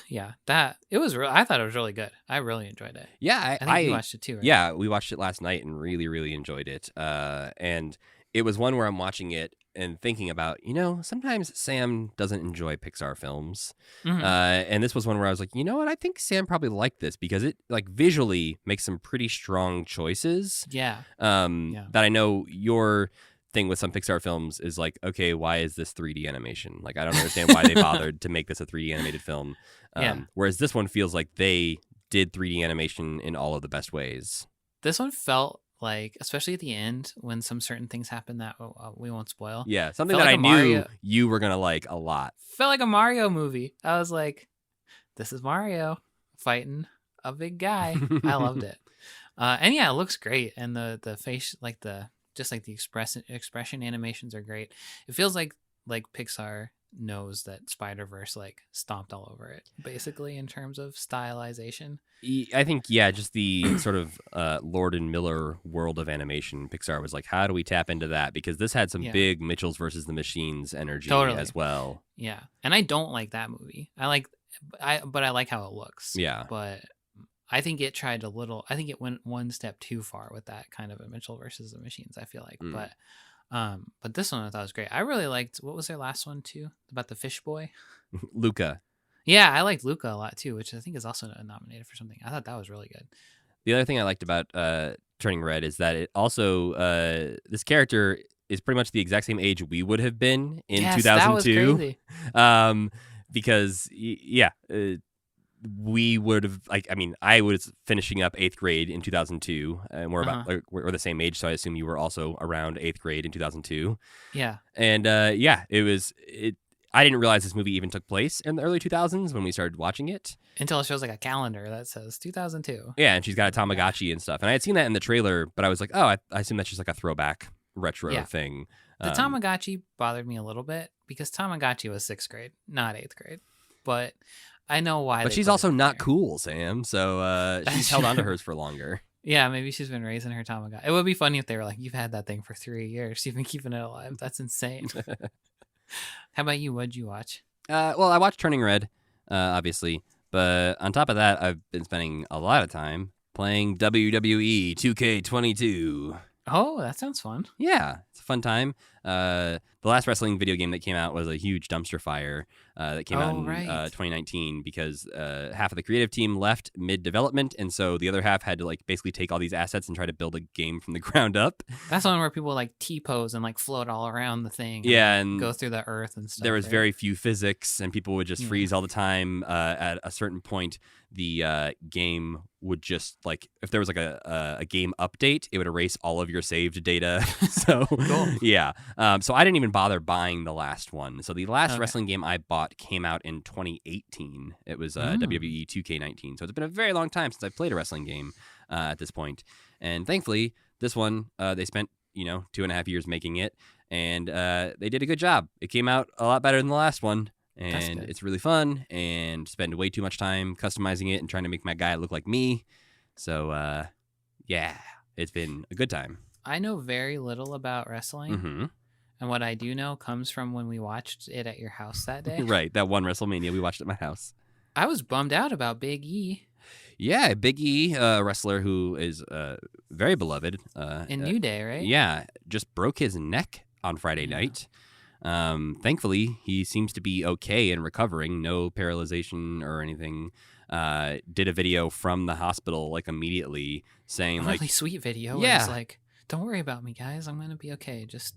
Yeah, I thought it was really good. I really enjoyed it. Yeah, I think you watched it too, right? Yeah, we watched it last night and really, really enjoyed it. And it was one where I'm watching it and thinking about, sometimes Sam doesn't enjoy Pixar films. Mm-hmm. And this was one where I was like, you know what? I think Sam probably liked this because it like visually makes some pretty strong choices. Yeah. That I know you're thing with some Pixar films is like, okay, why is this 3D animation? Like, I don't understand why they bothered to make this a 3D animated film. Whereas this one feels like they did 3D animation in all of the best ways. This one felt like, especially at the end when some certain things happen that we won't spoil. Yeah, something Felt that like I a knew Mario- you were going to like a lot. Felt like a Mario movie. I was like, this is Mario fighting a big guy. I loved it. And yeah, it looks great. And the face, like the expression animations are great. It feels like Pixar knows that Spider-Verse like stomped all over it, basically, in terms of stylization. I think, yeah, just the sort of Lord and Miller world of animation. Pixar was like, how do we tap into that? Because this had some big Mitchells versus the Machines energy as well. Yeah, and I don't like that movie. But I like how it looks. Yeah, but I think it went one step too far with that kind of a Mitchell versus the Machines, I feel like. But this one I thought was great. I really liked, what was their last one too? About the fish boy? Luca. Yeah, I liked Luca a lot too, which I think is also nominated for something. I thought that was really good. The other thing I liked about Turning Red is that it also, this character is pretty much the exact same age we would have been in 2002. That was crazy. Because, we would have, I was finishing up 8th grade in 2002, and we're the same age, so I assume you were also around 8th grade in 2002. Yeah. And I didn't realize this movie even took place in the early 2000s when we started watching it. Until it shows like a calendar that says 2002. Yeah, and she's got a Tamagotchi and stuff. And I had seen that in the trailer, but I was like, oh, I assume that's just like a throwback retro thing. The Tamagotchi bothered me a little bit because Tamagotchi was 6th grade, not 8th grade. But I know why. But she's also not cool, Sam. So she's held on to hers for longer. Yeah, maybe she's been raising her Tamagotchi. It would be funny if they were like, you've had that thing for 3 years. You've been keeping it alive. That's insane. How about you? What'd you watch? Well, I watched Turning Red, obviously. But on top of that, I've been spending a lot of time playing WWE 2K22. Oh, that sounds fun. Yeah, it's a fun time. The last wrestling video game that came out was a huge dumpster fire that came out in 2019 because half of the creative team left mid-development, and so the other half had to like basically take all these assets and try to build a game from the ground up. That's one where people like T-pose and like float all around the thing. Yeah, and go through the earth and stuff. There was very few physics, and people would just freeze all the time. At a certain point, the game would just like, if there was like a game update, it would erase all of your saved data. So cool. Yeah. So I didn't even bother buying the last one. So the last wrestling game I bought came out in 2018. It was WWE 2K19. So it's been a very long time since I played a wrestling game at this point. And thankfully, this one, they spent 2.5 years making it, and they did a good job. It came out a lot better than the last one. And it's really fun, and spend way too much time customizing it and trying to make my guy look like me. So, yeah, it's been a good time. I know very little about wrestling, and what I do know comes from when we watched it at your house that day. Right, that one WrestleMania we watched at my house. I was bummed out about Big E. Yeah, Big E, a wrestler who is very beloved. In New Day, right? Yeah, just broke his neck on Friday night. Thankfully, he seems to be okay and recovering. No paralyzation or anything. Did a video from the hospital like immediately saying a like really sweet video. Yeah, it's like, don't worry about me, guys. I'm gonna be okay. Just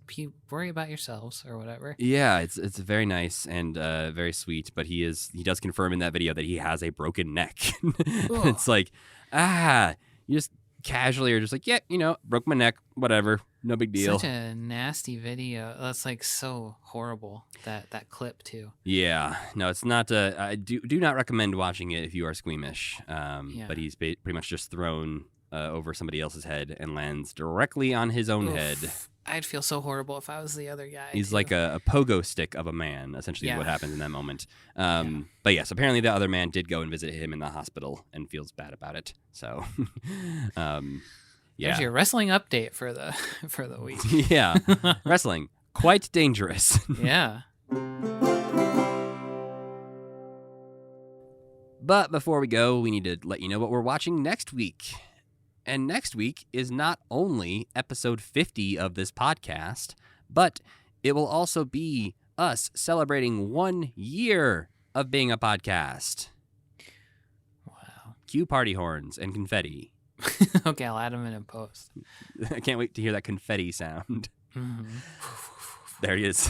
worry about yourselves or whatever. Yeah, it's very nice and very sweet. But he does confirm in that video that he has a broken neck. It's like, you just casually are just like, yeah, broke my neck, whatever, no big deal. Such a nasty video. That's like so horrible, that clip too. Yeah, no, it's not. I do not recommend watching it if you are squeamish. But he's pretty much just thrown over somebody else's head and lands directly on his own head. I'd feel so horrible if I was the other guy. He's like a pogo stick of a man, essentially, what happens in that moment. But yes, apparently the other man did go and visit him in the hospital and feels bad about it. So, There's your wrestling update for the week. Yeah, wrestling, quite dangerous. Yeah. But before we go, we need to let you know what we're watching next week. And next week is not only episode 50 of this podcast, but it will also be us celebrating 1 year of being a podcast. Wow. Cue party horns and confetti. Okay, I'll add them in post. I can't wait to hear that confetti sound. There he is.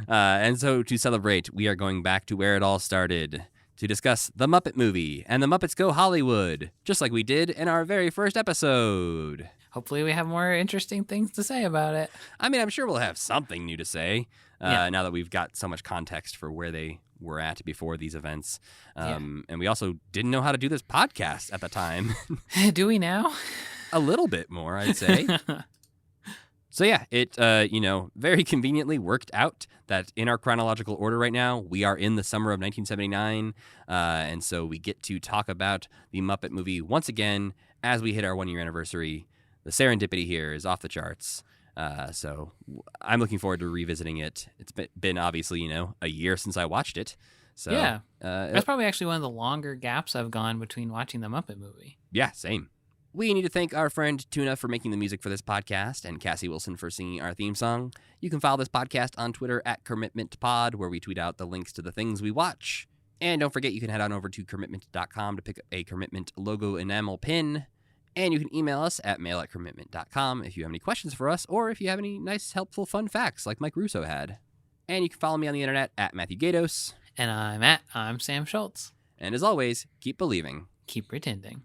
And so to celebrate, we are going back to where it all started to discuss The Muppet Movie and The Muppets Go Hollywood, just like we did in our very first episode. Hopefully we have more interesting things to say about it. I mean, I'm sure we'll have something new to say now that we've got so much context for where they were at before these events. And we also didn't know how to do this podcast at the time. Do we now? A little bit more, I'd say. So yeah, it, very conveniently worked out that in our chronological order right now, we are in the summer of 1979. And so we get to talk about the Muppet movie once again as we hit our 1-year anniversary. The serendipity here is off the charts. So I'm looking forward to revisiting it. It's been obviously, a year since I watched it. So yeah, that's probably actually one of the longer gaps I've gone between watching the Muppet movie. Yeah, same. We need to thank our friend Tuna for making the music for this podcast and Cassie Wilson for singing our theme song. You can follow this podcast on Twitter at CommitmentPod, where we tweet out the links to the things we watch. And don't forget, you can head on over to commitment.com to pick up a Commitment logo enamel pin. And you can email us at mail@commitment.com if you have any questions for us or if you have any nice, helpful, fun facts like Mike Russo had. And you can follow me on the internet at Matthew Gatos. And I'm Sam Schultz. And as always, keep believing. Keep pretending.